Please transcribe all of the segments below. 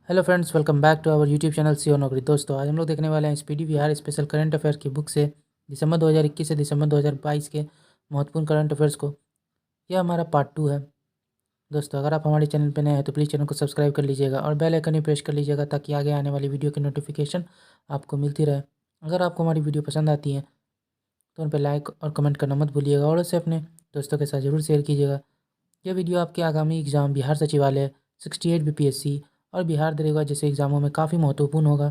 Hello friends, welcome back to our YouTube channel C O Naukri. दोस्तों, आज हम लोग देखने वाले हैं speedy Bihar special current affair की बुक से दिसंबर 2021 से दिसंबर 2022 के महत्वपूर्ण करंट अफेयर्स को। यह हमारा पार्ट 2 है। दोस्तों, अगर आप हमारे चैनल पर नए हैं तो प्लीज़ चैनल को सब्सक्राइब कर लीजिएगा और बेल आइकन भी प्रेस कर लीजिएगा ताकि आगे आने वाली वीडियो की नोटिफिकेशन आपको मिलती रहे। अगर आपको हमारी वीडियो पसंद आती है तो उन पर लाइक और कमेंट करना मत भूलिएगा और उसे अपने दोस्तों के साथ ज़रूर शेयर कीजिएगा। यह वीडियो आपके आगामी एग्ज़ाम बिहार सचिवालय 68 बीपीएससी और बिहार दरोगा जैसे एग्ज़ामों में काफ़ी महत्वपूर्ण होगा,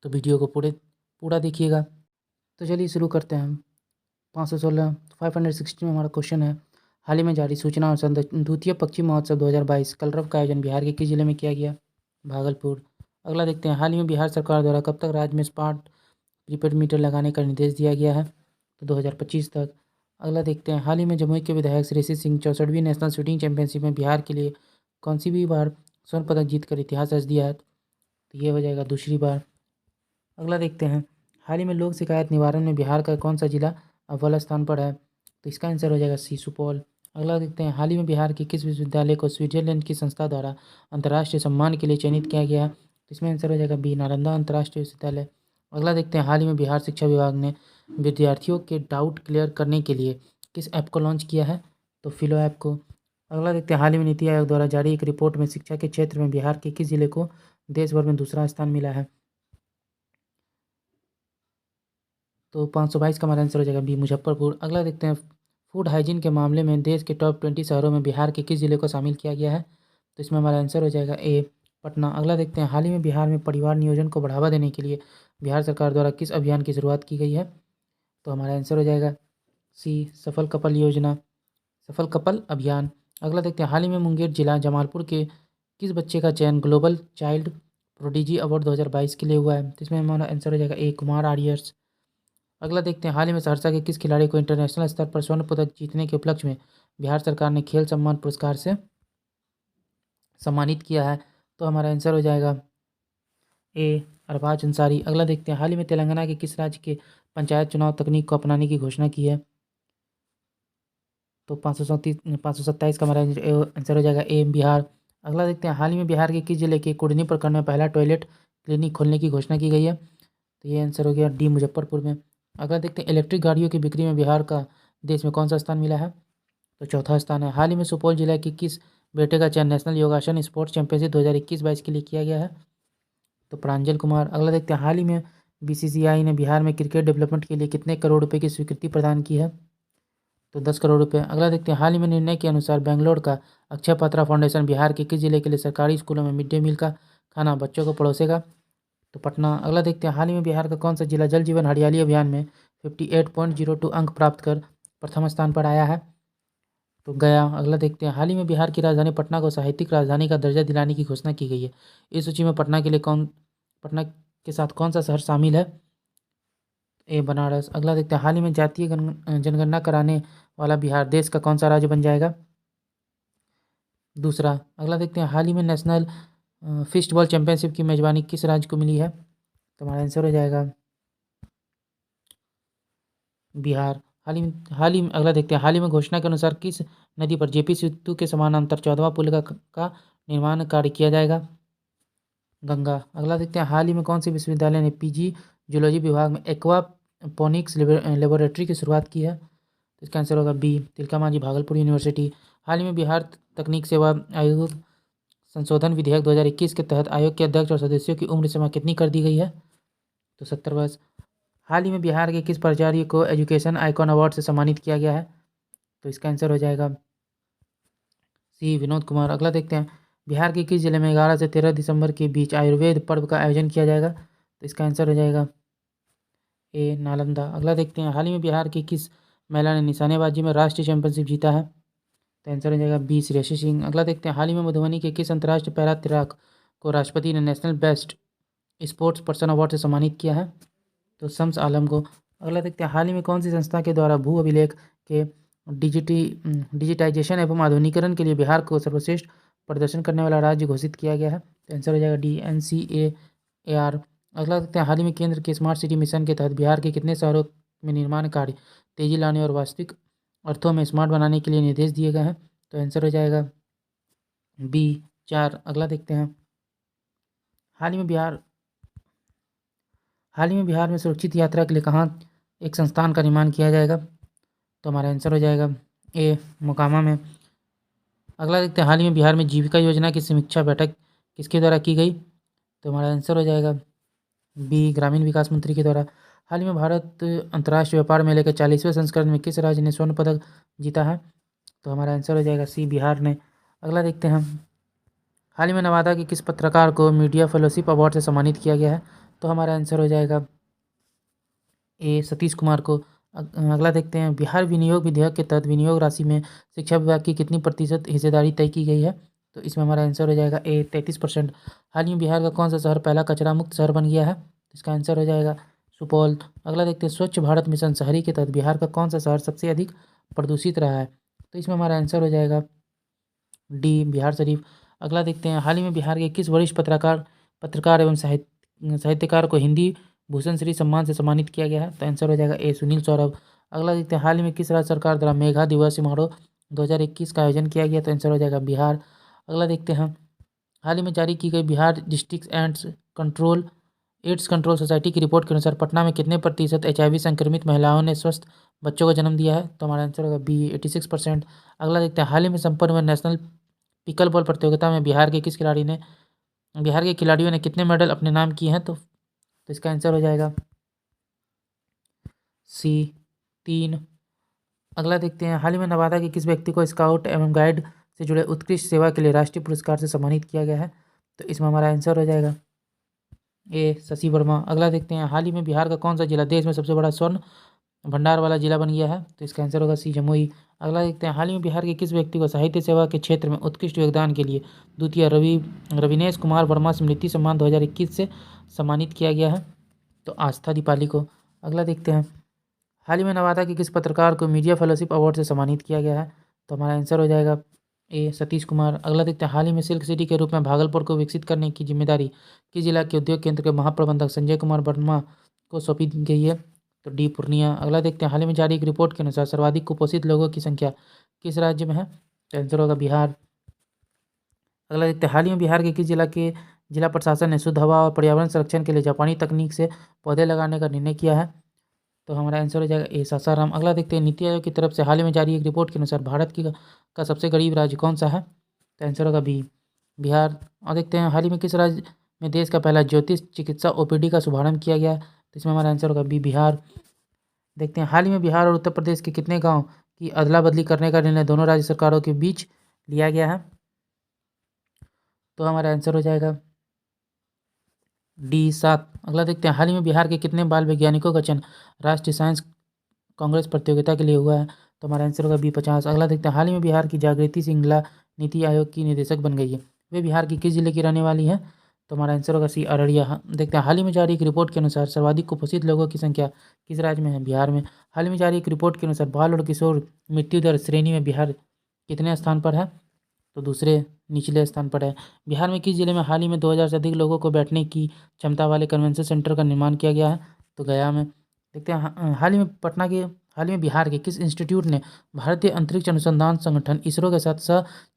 तो वीडियो को पूरा देखिएगा। तो चलिए शुरू करते हैं हम। 516 560 में हमारा क्वेश्चन है, हाल ही में जारी सूचना अनुसार द्वितीय पश्चिम महोत्सव 2022 कलरव का आयोजन बिहार के किस जिले में किया गया? भागलपुर। अगला देखते हैं, हाल ही में बिहार सरकार द्वारा कब तक राज्य में स्मार्ट प्रीपेड मीटर लगाने का निर्देश दिया गया है? तो 2025 तक। अगला देखते हैं, हाल ही में जमुई के विधायक श्रेयसी सिंह 64वीं नेशनल शूटिंग चैंपियनशिप में बिहार के लिए कौन सी भी बार स्वर्ण पदक जीतकर इतिहास रच दिया है? तो ये हो जाएगा दूसरी बार। अगला देखते हैं, हाल ही में लोक शिकायत निवारण में बिहार का कौन सा जिला अव्वल स्थान पर है? तो इसका आंसर हो जाएगा सी, सुपौल। अगला देखते हैं, हाल ही में बिहार के किस विश्वविद्यालय को स्विट्जरलैंड की संस्था द्वारा अंतर्राष्ट्रीय सम्मान के लिए चयनित किया गया है? तो इसमें आंसर हो जाएगा बी, नालंदा अंतर्राष्ट्रीय विश्वविद्यालय। अगला देखते हैं, हाल ही में बिहार शिक्षा विभाग ने विद्यार्थियों के डाउट क्लियर करने के लिए किस ऐप को लॉन्च किया है? तो फिलो ऐप को। अगला देखते हैं, हाल ही में नीति आयोग द्वारा जारी एक रिपोर्ट में शिक्षा के क्षेत्र में बिहार के किस जिले को देश भर में दूसरा स्थान मिला है? तो 522 का हमारा आंसर हो जाएगा बी, मुजफ्फरपुर। अगला देखते हैं, फूड हाइजीन के मामले में देश के टॉप 20 शहरों में बिहार के किस जिले को शामिल किया गया है? तो इसमें हमारा आंसर हो जाएगा ए, पटना। अगला देखते हैं, हाल ही में बिहार में परिवार नियोजन को बढ़ावा देने के लिए बिहार सरकार द्वारा किस अभियान की शुरुआत की गई है? तो हमारा आंसर हो जाएगा सी, सफल कपल योजना, सफल कपल अभियान। अगला देखते हैं, हाल ही में मुंगेर जिला जमालपुर के किस बच्चे का चयन ग्लोबल चाइल्ड प्रोडिजी अवार्ड 2022 के लिए हुआ है? तो इसमें हमारा आंसर हो जाएगा ए, कुमार आर्यर्स। अगला देखते हैं, हाल ही में सहरसा के किस खिलाड़ी को इंटरनेशनल स्तर पर स्वर्ण पदक जीतने के उपलक्ष्य में बिहार सरकार ने खेल सम्मान पुरस्कार से सम्मानित किया है? तो हमारा आंसर हो जाएगा ए, अरबाज अंसारी। अगला देखते हैं, हाल ही में तेलंगाना के किस राज्य के पंचायत चुनाव तकनीक को अपनाने की घोषणा की है? तो 527 का हमारा आंसर हो जाएगा ए, बिहार। अगला देखते हैं, हाल ही में बिहार के किस जिले के कुढ़नी प्रखंड में पहला टॉयलेट क्लिनिक खोलने की घोषणा की गई है? तो ये आंसर हो गया डी, मुजफ्फरपुर में। अगला देखते हैं, इलेक्ट्रिक गाड़ियों की बिक्री में बिहार का देश में कौन सा स्थान मिला है? तो चौथा स्थान है। हाल ही में सुपौल जिला के किस बेटे का चयन नेशनल योगासन स्पोर्ट्स चैंपियनशिप 2021-22 के लिए किया गया है? तो प्रांजल कुमार। अगला देखते हैं, हाल ही में बीसीसीआई ने बिहार में क्रिकेट डेवलपमेंट के लिए कितने करोड़ रुपए की स्वीकृति प्रदान की है? तो 10 करोड़ रुपए। अगला देखते हैं, हाल ही में निर्णय के अनुसार बेंगलोर का अक्षय पात्रा फाउंडेशन बिहार के किस जिले के लिए सरकारी स्कूलों में मिड डे मील का खाना बच्चों को परोसेगा? तो पटना। अगला देखते हैं, हाल ही में बिहार का कौन सा जिला जल जीवन हरियाली अभियान में 58.02 अंक प्राप्त कर प्रथम स्थान पर आया है? तो गया। अगला देखते हैं, हाल ही में बिहार की राजधानी पटना को साहित्यिक राजधानी का दर्जा दिलाने की घोषणा की गई है। इस सूची में पटना के साथ कौन सा शहर शामिल है? ए, बनारस। अगला देखते हैं, हाल ही में जातीय जनगणना कराने वाला बिहार देश का कौन सा राज्य बन जाएगा? दूसरा। अगला देखते हैं, हाल ही में नेशनल फिस्टबॉल चैंपियनशिप की मेजबानी किस राज्य को मिली है? तो हमारा आंसर हो जाएगा बिहार। अगला देखते हैं, हाल ही में घोषणा के अनुसार किस नदी पर जेपी सेतु के समानांतर 14वां पुल का निर्माण कार्य किया जाएगा? गंगा। अगला देखते हैं, हाल ही में कौन से विश्वविद्यालय ने पीजी जूलॉजी विभाग में एक्वापोनिक्स लेबोरेटरी की शुरुआत की है? तो इसका आंसर होगा बी, तिलका मांझी भागलपुर यूनिवर्सिटी। हाल ही में बिहार तकनीक सेवा आयोग संशोधन विधेयक 2021 के तहत आयोग के अध्यक्ष और सदस्यों की उम्र सीमा कितनी कर दी गई है? तो 70 वर्ष। हाल ही में बिहार के किस प्राचार्य को एजुकेशन आइकॉन अवार्ड से सम्मानित किया गया है? तो इसका आंसर हो जाएगा सी, विनोद कुमार। अगला देखते हैं, बिहार के किस जिले में 11 से 13 दिसंबर के बीच आयुर्वेद पर्व का आयोजन किया जाएगा? तो इसका आंसर हो जाएगा ए, नालंदा। अगला देखते हैं, हाल ही में बिहार की किस महिला ने निशानेबाजी में राष्ट्रीय चैंपियनशिप जीता है? तो आंसर हो जाएगा बी, श्रेयसी सिंह। अगला देखते हैं, हाल ही में मधुबनी के किस अंतर्राष्ट्रीय पैरा तैराक को राष्ट्रपति ने national best sports person award से सम्मानित किया है? तो शम्स आलम को। अगला देखते हैं, हाल ही में कौन सी संस्था के द्वारा भू अभिलेख के डिजिटाइजेशन एवं आधुनिकीकरण के लिए बिहार को सर्वश्रेष्ठ प्रदर्शन करने वाला राज्य घोषित किया गया है? तो आंसर हो जाएगा डी, NCAAR। अगला देखते हैं, हाल ही में केंद्र के स्मार्ट सिटी मिशन के तहत बिहार के कितने शहरों में निर्माण कार्य तेजी लाने और वास्तविक अर्थों में स्मार्ट बनाने के लिए निर्देश दिए गए हैं? तो आंसर हो जाएगा बी, 4। अगला देखते हैं, हाल ही में बिहार में सुरक्षित यात्रा के लिए कहाँ एक संस्थान का निर्माण किया जाएगा? तो हमारा आंसर हो जाएगा ए, मोकामा में। अगला देखते हैं, हाल ही में बिहार में जीविका योजना की समीक्षा बैठक किसके द्वारा की गई? तो हमारा आंसर हो जाएगा बी, ग्रामीण विकास मंत्री के द्वारा। हाल ही में भारत अंतर्राष्ट्रीय व्यापार मेले के 40वें संस्करण में किस राज्य ने स्वर्ण पदक जीता है? तो हमारा आंसर हो जाएगा सी, बिहार ने। अगला देखते हैं हम, हाल ही में नवादा के किस पत्रकार को मीडिया फेलोशिप अवार्ड से सम्मानित किया गया है? तो हमारा आंसर हो जाएगा ए, सतीश कुमार को। अगला देखते हैं, बिहार विनियोग विधेयक के तहत विनियोग राशि में शिक्षा विभाग की कितनी प्रतिशत हिस्सेदारी तय की गई है? तो इसमें हमारा आंसर हो जाएगा ए, 33%। हाल ही में बिहार का कौन सा शहर पहला कचरा मुक्त शहर बन गया है? इसका आंसर हो जाएगा सुपौल। अगला देखते हैं, स्वच्छ भारत मिशन शहरी के तहत बिहार का कौन सा शहर सबसे अधिक प्रदूषित रहा है? तो इसमें हमारा आंसर हो जाएगा डी, बिहार शरीफ। अगला देखते हैं, हाल ही में बिहार के किस वरिष्ठ पत्रकार एवं साहित्यकार को हिंदी भूषण श्री सम्मान से सम्मानित किया गया है? तो आंसर हो जाएगा ए, सुनील सौरभ। अगला देखते हैं, हाल ही में किस राज्य सरकार द्वारा मेघा दिवस समारोह 2021 का आयोजन किया गया? तो आंसर हो जाएगा बिहार। अगला देखते हैं, हाल ही में जारी की गई Bihar district AIDS control society की रिपोर्ट के अनुसार पटना में कितने प्रतिशत HIV संक्रमित महिलाओं ने स्वस्थ बच्चों को जन्म दिया है? तो हमारा आंसर होगा बी, 86%। अगला देखते हैं, हाल ही में संपन्न हुए नेशनल पिकल बॉल प्रतियोगिता में बिहार के खिलाड़ियों ने कितने मेडल अपने नाम किए हैं? तो इसका आंसर हो जाएगा सी, 3। अगला देखते हैं, हाल ही में नवादा के किस व्यक्ति को स्काउट एवं गाइड से जुड़े उत्कृष्ट सेवा के लिए राष्ट्रीय पुरस्कार से सम्मानित किया गया है? तो इसमें हमारा आंसर हो जाएगा ए, शशि वर्मा। अगला देखते हैं, हाल ही में बिहार का कौन सा जिला देश में सबसे बड़ा स्वर्ण भंडार वाला जिला बन गया है? तो इसका आंसर होगा सी, जमुई। अगला देखते हैं, हाल ही में बिहार के किस व्यक्ति को साहित्य सेवा के क्षेत्र में उत्कृष्ट योगदान के लिए द्वितीय रविनेश कुमार वर्मा स्मृति सम्मान 2021 से सम्मानित किया गया है? तो आस्था दीपाली को। अगला देखते हैं, हाल ही में नवादा के किस पत्रकार को मीडिया फेलोशिप अवार्ड से सम्मानित किया गया है? तो हमारा आंसर हो जाएगा ए, सतीश कुमार। अगला देखते हैं, हाल ही में सिल्क सिटी के रूप में भागलपुर को विकसित करने की जिम्मेदारी किस जिला के उद्योग केंद्र के महाप्रबंधक संजय कुमार वर्मा को सौंपी गई है? तो डी, पूर्णिया। अगला देखते हैं, हाल ही में जारी एक रिपोर्ट के अनुसार सर्वाधिक कुपोषित लोगों की संख्या किस राज्य में है? तो आंसर होगा बिहार। अगला देखते हैं, हाल ही में बिहार के किस जिला प्रशासन ने शुद्ध हवा और पर्यावरण संरक्षण के लिए जापानी तकनीक से पौधे लगाने का निर्णय किया है? तो हमारा आंसर हो जाएगा ए, सासाराम। अगला देखते हैं, नीति आयोग की तरफ से हाल ही में जारी एक रिपोर्ट के अनुसार भारत का सबसे गरीब राज्य कौन सा है? तो आंसर होगा बी, बिहार। और देखते हैं, हाल ही में किस राज्य में देश का पहला ज्योतिष चिकित्सा OPD का शुभारंभ किया गया? तो इसमें हमारा आंसर होगा बी, बिहार। देखते हैं, हाल ही में बिहार और उत्तर प्रदेश के कितने गाँव की अदला बदली करने का निर्णय दोनों राज्य सरकारों के बीच लिया गया है? तो हमारा आंसर हो जाएगा डी, 7। अगला देखते हैं, हाल ही में बिहार के कितने बाल वैज्ञानिकों का चयन राष्ट्रीय साइंस कांग्रेस प्रतियोगिता के लिए हुआ है? तो हमारा आंसर होगा बी, 50। अगला देखते हैं, हाल ही में बिहार की जागृति सिंगला नीति आयोग की निदेशक बन गई है, वे बिहार की किस जिले की रहने वाली है? तो हमारा आंसर होगा सी, अररिया। देखते हैं, हाल ही में जारी एक रिपोर्ट के अनुसार सर्वाधिक कुपोषित लोगों की संख्या किस राज्य में है? बिहार में। हाल ही में जारी एक रिपोर्ट के अनुसार बाल और किशोर मृत्यु दर श्रेणी में बिहार कितने स्थान पर है? तो दूसरे निचले स्थान पर है। बिहार में किस जिले में हाल ही में 2000 से अधिक लोगों को बैठने की क्षमता वाले कन्वेंशन सेंटर का निर्माण किया गया है? तो गया में। देखते हैं, हाल ही में बिहार के किस इंस्टीट्यूट ने भारतीय अंतरिक्ष अनुसंधान संगठन इसरो के साथ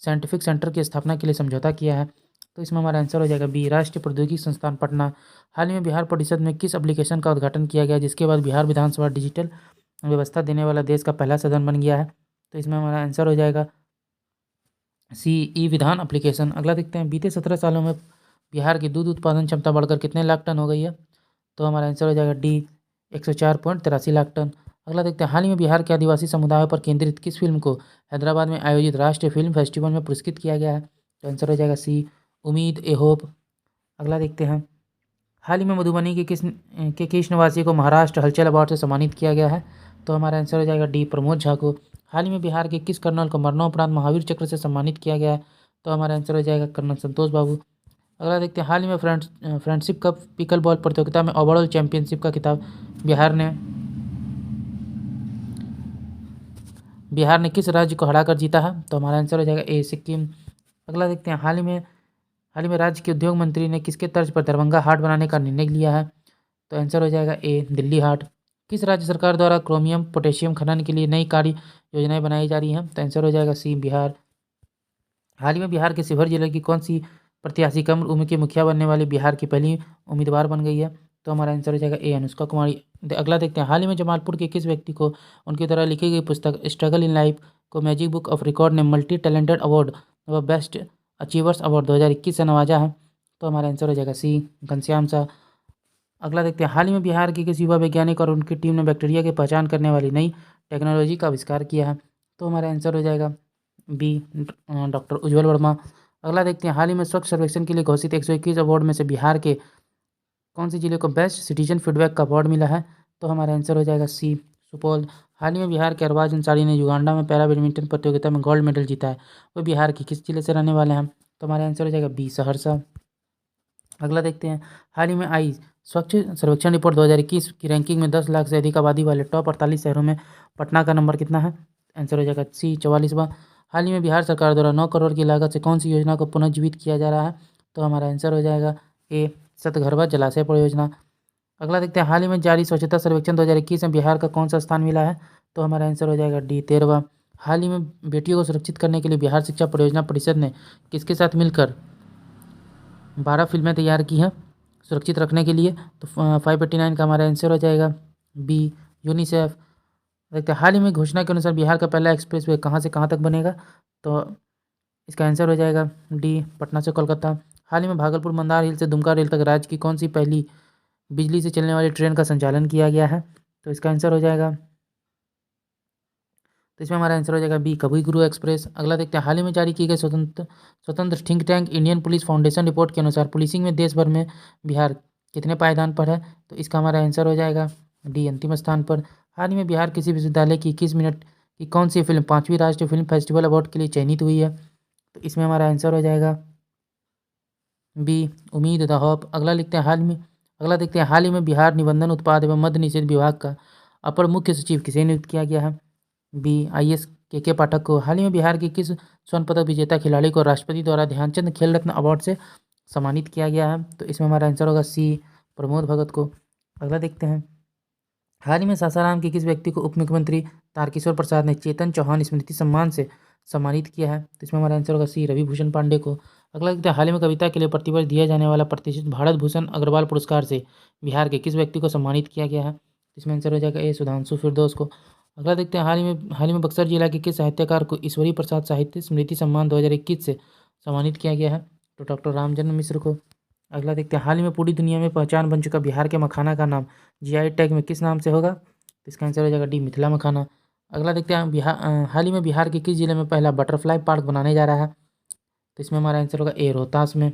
साइंटिफिक सेंटर की स्थापना के लिए समझौता किया है? तो इसमें हमारा आंसर हो जाएगा बी, राष्ट्रीय प्रौद्योगिकी संस्थान पटना। हाल ही में बिहार परिषद में किस एप्लीकेशन का उद्घाटन किया गया जिसके बाद बिहार विधानसभा डिजिटल व्यवस्था देने वाला देश का पहला सदन बन गया है? तो इसमें हमारा आंसर हो जाएगा सी, ई विधान एप्लीकेशन। अगला देखते हैं, बीते 17 सालों में बिहार की दूध उत्पादन क्षमता बढ़कर कितने लाख टन हो गई है? तो हमारा आंसर हो जाएगा डी, 104.83 लाख टन। अगला देखते हैं, हाल ही में बिहार के आदिवासी समुदायों पर केंद्रित किस फिल्म को हैदराबाद में आयोजित राष्ट्रीय फिल्म फेस्टिवल में पुरस्कृत किया गया है? तो आंसर हो जाएगा सी, उम्मीद ए होप। अगला देखते हैं, हाल ही में मधुबनी के किस निवासी को महाराष्ट्र हलचल अवार्ड से सम्मानित किया गया है? तो हमारा आंसर हो जाएगा डी, प्रमोद झा को। हाल ही में बिहार के किस कर्नल को मरणोपरांत महावीर चक्र से सम्मानित किया गया है? तो हमारा आंसर हो जाएगा कर्नल संतोष बाबू। अगला देखते हैं, हाल ही में फ्रेंडशिप कप पिकल बॉल प्रतियोगिता में ओवरऑल चैंपियनशिप का खिताब बिहार ने किस राज्य को हराकर जीता है? तो हमारा आंसर हो जाएगा ए, सिक्किम। अगला देखते हैं, हाल ही में राज्य के उद्योग मंत्री ने किसके तर्ज पर दरभंगा हाट बनाने का निर्णय लिया है? तो आंसर हो जाएगा ए, दिल्ली हाट। किस राज्य सरकार द्वारा क्रोमियम पोटेशियम खनन के लिए नई कार्य योजनाएं बनाई जा रही हैं? तो आंसर हो जाएगा सी, बिहार। हाल ही में बिहार के शिवहर जिले की कौन सी प्रत्याशी कम उम्र की मुखिया बनने वाली बिहार की पहली उम्मीदवार बन गई है? तो हमारा आंसर हो जाएगा ए, अनुष्का कुमारी। अगला देखते हैं, हाल ही में जमालपुर के किस व्यक्ति को उनकी द्वारा लिखी गई पुस्तक स्ट्रगल इन लाइफ को मैजिक बुक ऑफ रिकॉर्ड ने मल्टी टैलेंटेड अवार्ड व बेस्ट अचीवर्स अवार्ड 2021 से नवाजा है? तो हमारा आंसर हो जाएगा सी, घनश्याम शाह। अगला देखते हैं, हाल ही में बिहार के किस युवा वैज्ञानिक और उनकी टीम ने बैक्टीरिया की पहचान करने वाली नई टेक्नोलॉजी का आविष्कार किया है? तो हमारा आंसर हो जाएगा बी, डॉक्टर उज्ज्वल वर्मा। अगला देखते हैं, हाल ही में स्वच्छ सर्वेक्षण के लिए घोषित 121 अवार्ड में से बिहार के कौन से जिले को बेस्ट सिटीजन फीडबैक का अवार्ड मिला है? तो हमारा आंसर हो जाएगा सी, सुपौल। हाल ही में बिहार के अरबाज अंसारी ने युगांडा में पैरा बैडमिंटन प्रतियोगिता में गोल्ड मेडल जीता है, वो बिहार के किस जिले से रहने वाले हैं? तो हमारा आंसर हो जाएगा बी, सहरसा। अगला देखते हैं, हाल ही में आई स्वच्छ सर्वेक्षण रिपोर्ट 2021 की रैंकिंग में 10 लाख से अधिक आबादी वाले टॉप 48 शहरों में पटना का नंबर कितना है? आंसर हो जाएगा सी, 44वां। हाल ही में बिहार सरकार द्वारा 9 करोड़ की लागत से कौन सी योजना को पुनर्जीवित किया जा रहा है? तो हमारा आंसर हो जाएगा ए, सतघरवा जलाशय परियोजना। अगला देखते हैं, हाल ही में जारी स्वच्छता सर्वेक्षण 2021 में बिहार का कौन सा स्थान मिला है? तो हमारा आंसर हो जाएगा डी, 13वां। हाल ही में बेटियों को सुरक्षित करने के लिए बिहार शिक्षा परियोजना परिषद ने किसके साथ मिलकर 12 फिल्में तैयार की हैं सुरक्षित रखने के लिए? तो 589 का हमारा आंसर हो जाएगा बी, यूनिसेफ। देखते हैं, हाल ही में घोषणा के अनुसार बिहार का पहला एक्सप्रेस वे कहाँ से कहाँ तक बनेगा? तो इसका आंसर हो जाएगा डी, पटना से कोलकाता। हाल ही में भागलपुर मंदार हिल से दुमका रेल तक राज्य की कौन सी पहली बिजली से चलने वाली ट्रेन का संचालन किया गया है? तो इसका आंसर हो जाएगा, तो इसमें हमारा आंसर हो जाएगा बी, कभी गुरु एक्सप्रेस। अगला देखते हैं, हाल ही में जारी की गई स्वतंत्र think tank Indian police foundation report के अनुसार पुलिसिंग में देश भर में बिहार कितने पायदान पर है? तो इसका हमारा आंसर हो जाएगा डी, अंतिम स्थान पर। हाल ही में बिहार किसी विश्वविद्यालय की 21 मिनट की कौन सी फिल्म 5वीं राष्ट्रीय फिल्म फेस्टिवल अवार्ड के लिए चयनित हुई है? तो इसमें हमारा आंसर हो जाएगा बी, उम्मीद द होप। अगला देखते हैं, हाल ही में बिहार निबंधन उत्पाद एवं मद्य निषेध विभाग का अपर मुख्य सचिव किसे नियुक्त किया गया है? बी, IAS के पाठक को। हाल ही में बिहार के किस स्वर्ण पदक विजेता खिलाड़ी को राष्ट्रपति द्वारा ध्यानचंद खेल रत्न अवार्ड से सम्मानित किया गया है? तो इसमें हमारा आंसर होगा सी, प्रमोद भगत को। अगला देखते हैं, हाल ही में सासाराम के किस व्यक्ति को उप मुख्यमंत्री तारकिशोर प्रसाद ने चेतन चौहान स्मृति सम्मान से सम्मानित किया है? तो इसमें हमारा आंसर होगा सी, रवि भूषण पांडे को। अगला देखते हैं, हाल ही में कविता के लिए प्रतिवर्ष दिया जाने वाला प्रतिष्ठित भारत भूषण अग्रवाल पुरस्कार से बिहार के किस व्यक्ति को सम्मानित किया गया है? इसमें आंसर हो जाएगा ए, सुधांशु फिरदौस को। अगला देखते हैं, हाल ही में बक्सर जिला के किस साहित्यकार को ईश्वरी प्रसाद साहित्य स्मृति सम्मान 2021 से सम्मानित किया गया है? तो डॉक्टर रामजन्म मिश्र को। अगला देखते हैं, हाल ही में पूरी दुनिया में पहचान बन चुका बिहार के मखाना का नाम GI टैग में किस नाम से होगा? तो इसका आंसर हो जाएगा डी, मिथिला मखाना। अगला देखते हैं, हाल ही में बिहार के किस जिले में पहला बटरफ्लाई पार्क बनाने जा रहा है? तो इसमें हमारा आंसर होगा ए, रोहतास में।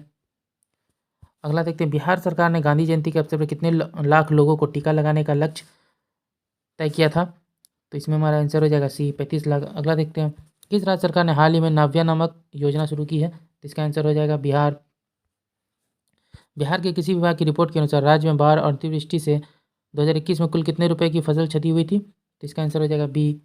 अगला देखते हैं, बिहार सरकार ने गांधी जयंती के अवसर पर कितने लाख लोगों को टीका लगाने का लक्ष्य तय किया था? तो इसमें हमारा आंसर हो जाएगा सी, 35 लाख। अगला देखते हैं, किस राज्य सरकार ने हाल ही में नाव्या नामक योजना शुरू की है? तो इसका आंसर हो जाएगा बिहार। बिहार के किसी विभाग की रिपोर्ट के अनुसार राज्य में बाढ़ और अतिवृष्टि से 2021 में कुल कितने रुपए की फसल क्षति हुई थी? तो इसका आंसर हो जाएगा बी,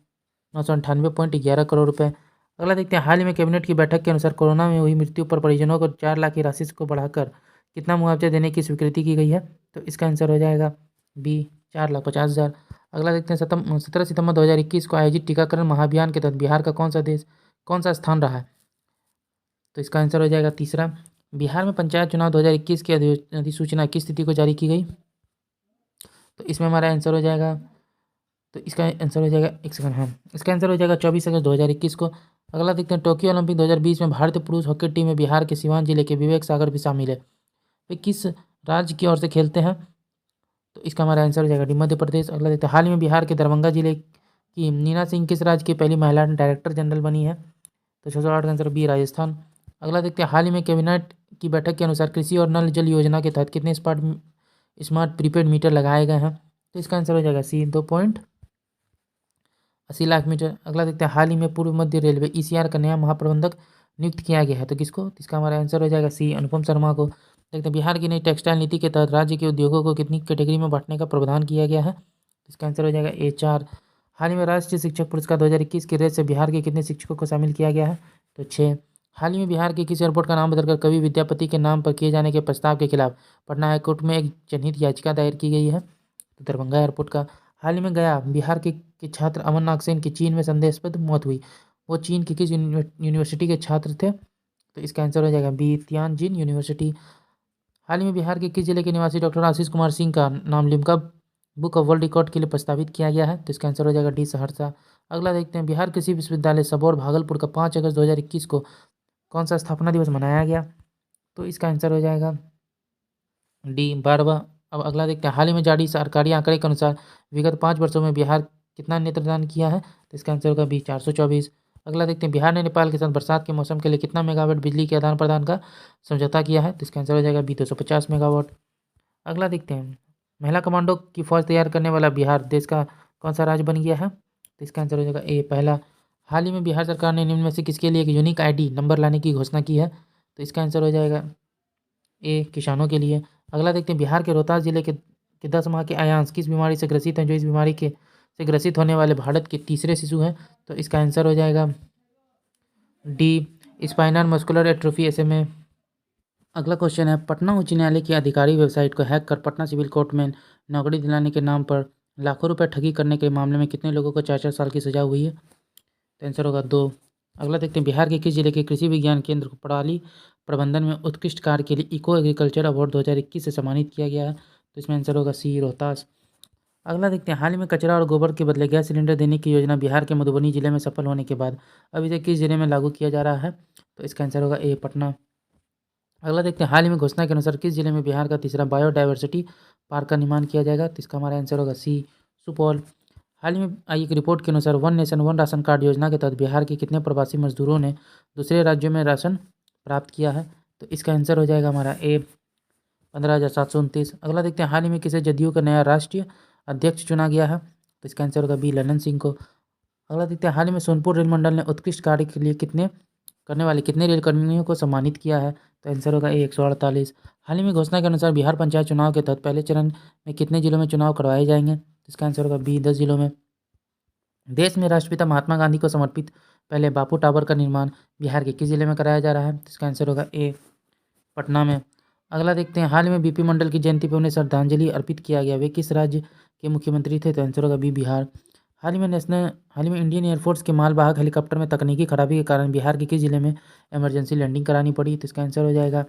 998.11 करोड़ रुपए। अगला देखते हैं, हाल ही में कैबिनेट की बैठक के अनुसार कोरोना में हुई मृत्यु पर परिजनों को 4 लाख की राशि को बढ़ाकर कितना मुआवजा देने की स्वीकृति की गई है? तो इसका आंसर हो जाएगा बी, 4,50,000। अगला देखते हैं, 17 सितंबर 2021 को आयोजित टीकाकरण महाअभियान के तहत बिहार का कौन सा स्थान रहा है? तो इसका आंसर हो जाएगा तीसरा। बिहार में पंचायत चुनाव 2021 की अधिसूचना किस तिथि को जारी की गई? तो इसमें हमारा आंसर हो जाएगा, तो इसका आंसर हो जाएगा, एक सेकंड, हाँ, इसका आंसर हो जाएगा 24 अगस्त 2021 को। अगला देखते हैं, टोक्यो ओलंपिक 2020 में भारतीय पुरुष हॉकी टीम में बिहार के सिवान जिले के विवेक सागर भी शामिल है। वे किस राज्य की ओर से खेलते हैं? तो इसका हमारा आंसर हो जाएगा डी, मध्य प्रदेश। अगला देखते हैं, हाल ही में बिहार के दरभंगा जिले की नीना सिंह किस राज्य की पहली महिला डायरेक्टर जनरल बनी है? तो 608 का आंसर बी, राजस्थान। अगला देखते हैं, हाल ही में कैबिनेट की बैठक के अनुसार कृषि और नल जल योजना के तहत कितने स्मार्ट प्रीपेड मीटर लगाए गए हैं? तो इसका आंसर हो जाएगा सी, 2.80 लाख मीटर। अगला देखते हैं, हाल ही में पूर्व मध्य रेलवे ECR का नया महाप्रबंधक नियुक्त किया गया है, तो किसको? तो इसका हमारा आंसर हो जाएगा सी, अनुपम शर्मा को। देखते हैं, बिहार की नई टेक्सटाइल नीति के तहत राज्य के उद्योगों को कितनी कैटेगरी में बांटने का प्रावधान किया गया है? इसका आंसर हो जाएगा ए, 4। हाल ही में राष्ट्रीय शिक्षक पुरस्कार 2021 की रेस से बिहार के कितने शिक्षकों को शामिल किया गया है? तो 6। हाल ही में बिहार के किस एयरपोर्ट का नाम बदलकर कवि विद्यापति के नाम पर किए जाने के प्रस्ताव के खिलाफ पटना हाईकोर्ट में एक जनहित याचिका दायर की गई है? तो दरभंगा एयरपोर्ट का। हाल ही में गया बिहार के छात्र अमन नागसेन की चीन में संदेहास्पद मौत हुई, वो चीन की किस यूनिवर्सिटी के छात्र थे? तो इसका आंसर हो जाएगा बी, तियानजिन यूनिवर्सिटी। हाल ही में बिहार के किस जिले के निवासी डॉक्टर आशीष कुमार सिंह का नाम Limca book of world record के लिए प्रस्तावित किया गया है? तो इसका आंसर हो जाएगा डी, सहरसा। अगला देखते हैं, बिहार कृषि विश्वविद्यालय सबौर भागलपुर का 5 अगस्त 2021 को कौन सा स्थापना दिवस मनाया गया? तो इसका आंसर हो जाएगा डी, 12वां। अब अगला देखते हैं, हाल ही में जारी सरकारी आंकड़े के अनुसार विगत 5 वर्षों में बिहार कितना नेत्रदान किया है? तो इसका आंसर होगा बी, 424। अगला देखते हैं, बिहार ने नेपाल के साथ बरसात के मौसम के लिए कितना मेगावाट बिजली के आदान प्रदान का समझौता किया है? तो इसका आंसर हो जाएगा बी, 250 मेगावाट। अगला देखते हैं, महिला कमांडो की फौज तैयार करने वाला बिहार देश का कौन सा राज्य बन गया है? तो इसका आंसर हो जाएगा ए, पहला। हाल ही में बिहार सरकार ने निम्न में से किसके लिए एक यूनिक आईडी नंबर लाने की घोषणा की है? तो इसका आंसर हो जाएगा ए, किसानों के लिए। अगला देखते हैं, बिहार के रोहतास जिले के 10 माह के आयांश किस बीमारी से ग्रसित हैं, जो इस बीमारी के से ग्रसित होने वाले भारत के तीसरे शिशु हैं? तो इसका आंसर हो जाएगा D, spinal muscular atrophy, SMA। अगला क्वेश्चन है, पटना उच्च न्यायालय की आधिकारिक वेबसाइट को हैक कर पटना सिविल कोर्ट में नौकरी दिलाने के नाम पर लाखों रुपए ठगी करने के मामले में कितने लोगों को 4-4 साल की सजा हुई है? तो आंसर होगा 2। अगला देखते हैं, बिहार के किस जिले के कृषि विज्ञान केंद्र को पराली प्रबंधन में उत्कृष्ट कार्य के लिए इको एग्रीकल्चर अवार्ड 2021 से सम्मानित किया गया है? तो इसमें आंसर होगा सी, रोहतास। अगला देखते हैं, हाल ही में कचरा और गोबर के बदले गैस सिलेंडर देने की योजना बिहार के मधुबनी जिले में सफल होने के बाद अब इसे किस जिले में लागू किया जा रहा है? तो इसका आंसर होगा ए, पटना। अगला देखते हैं, हाल ही में घोषणा के अनुसार किस जिले में बिहार का तीसरा बायोडायवर्सिटी पार्क का निर्माण किया जाएगा? तो इसका हमारा आंसर होगा सी, सुपौल। हाल ही में आई एक रिपोर्ट के अनुसार one nation one ration card योजना के तहत बिहार के कितने प्रवासी मजदूरों ने दूसरे राज्यों में राशन प्राप्त किया है? तो इसका आंसर हो जाएगा हमारा ए, 15,729। अगला देखते हैं, हाल ही में किसे जदयू का नया राष्ट्रीय अध्यक्ष चुना गया है? तो इसका आंसर होगा बी, ललन सिंह को। अगला देखते हैं, हाल ही में सोनपुर रेल मंडल ने उत्कृष्ट कार्य के लिए करने वाले कितने रेलकर्मियों को सम्मानित किया है? तो आंसर होगा ए, 148। हाल ही में घोषणा के अनुसार बिहार पंचायत चुनाव के तहत पहले चरण में कितने जिलों में चुनाव करवाए जाएंगे? तो इसका आंसर होगा बी, 10 जिलों में। देश में राष्ट्रपिता महात्मा गांधी को समर्पित पहले बापू टावर का निर्माण बिहार के किस जिले में कराया जा रहा है? तो इसका आंसर होगा ए, पटना में। अगला देखते हैं, हाल ही में बीपी मंडल की जयंती पर उन्हें श्रद्धांजलि अर्पित किया गया, वे किस राज्य के मुख्यमंत्री थे? तो आंसर होगा बी, बिहार। हाल ही में इंडियन एयरफोर्स के मालवाहक हेलीकॉप्टर में तकनीकी खराबी के कारण बिहार के किस जिले में इमरजेंसी लैंडिंग करानी पड़ी? तो इसका आंसर हो जाएगा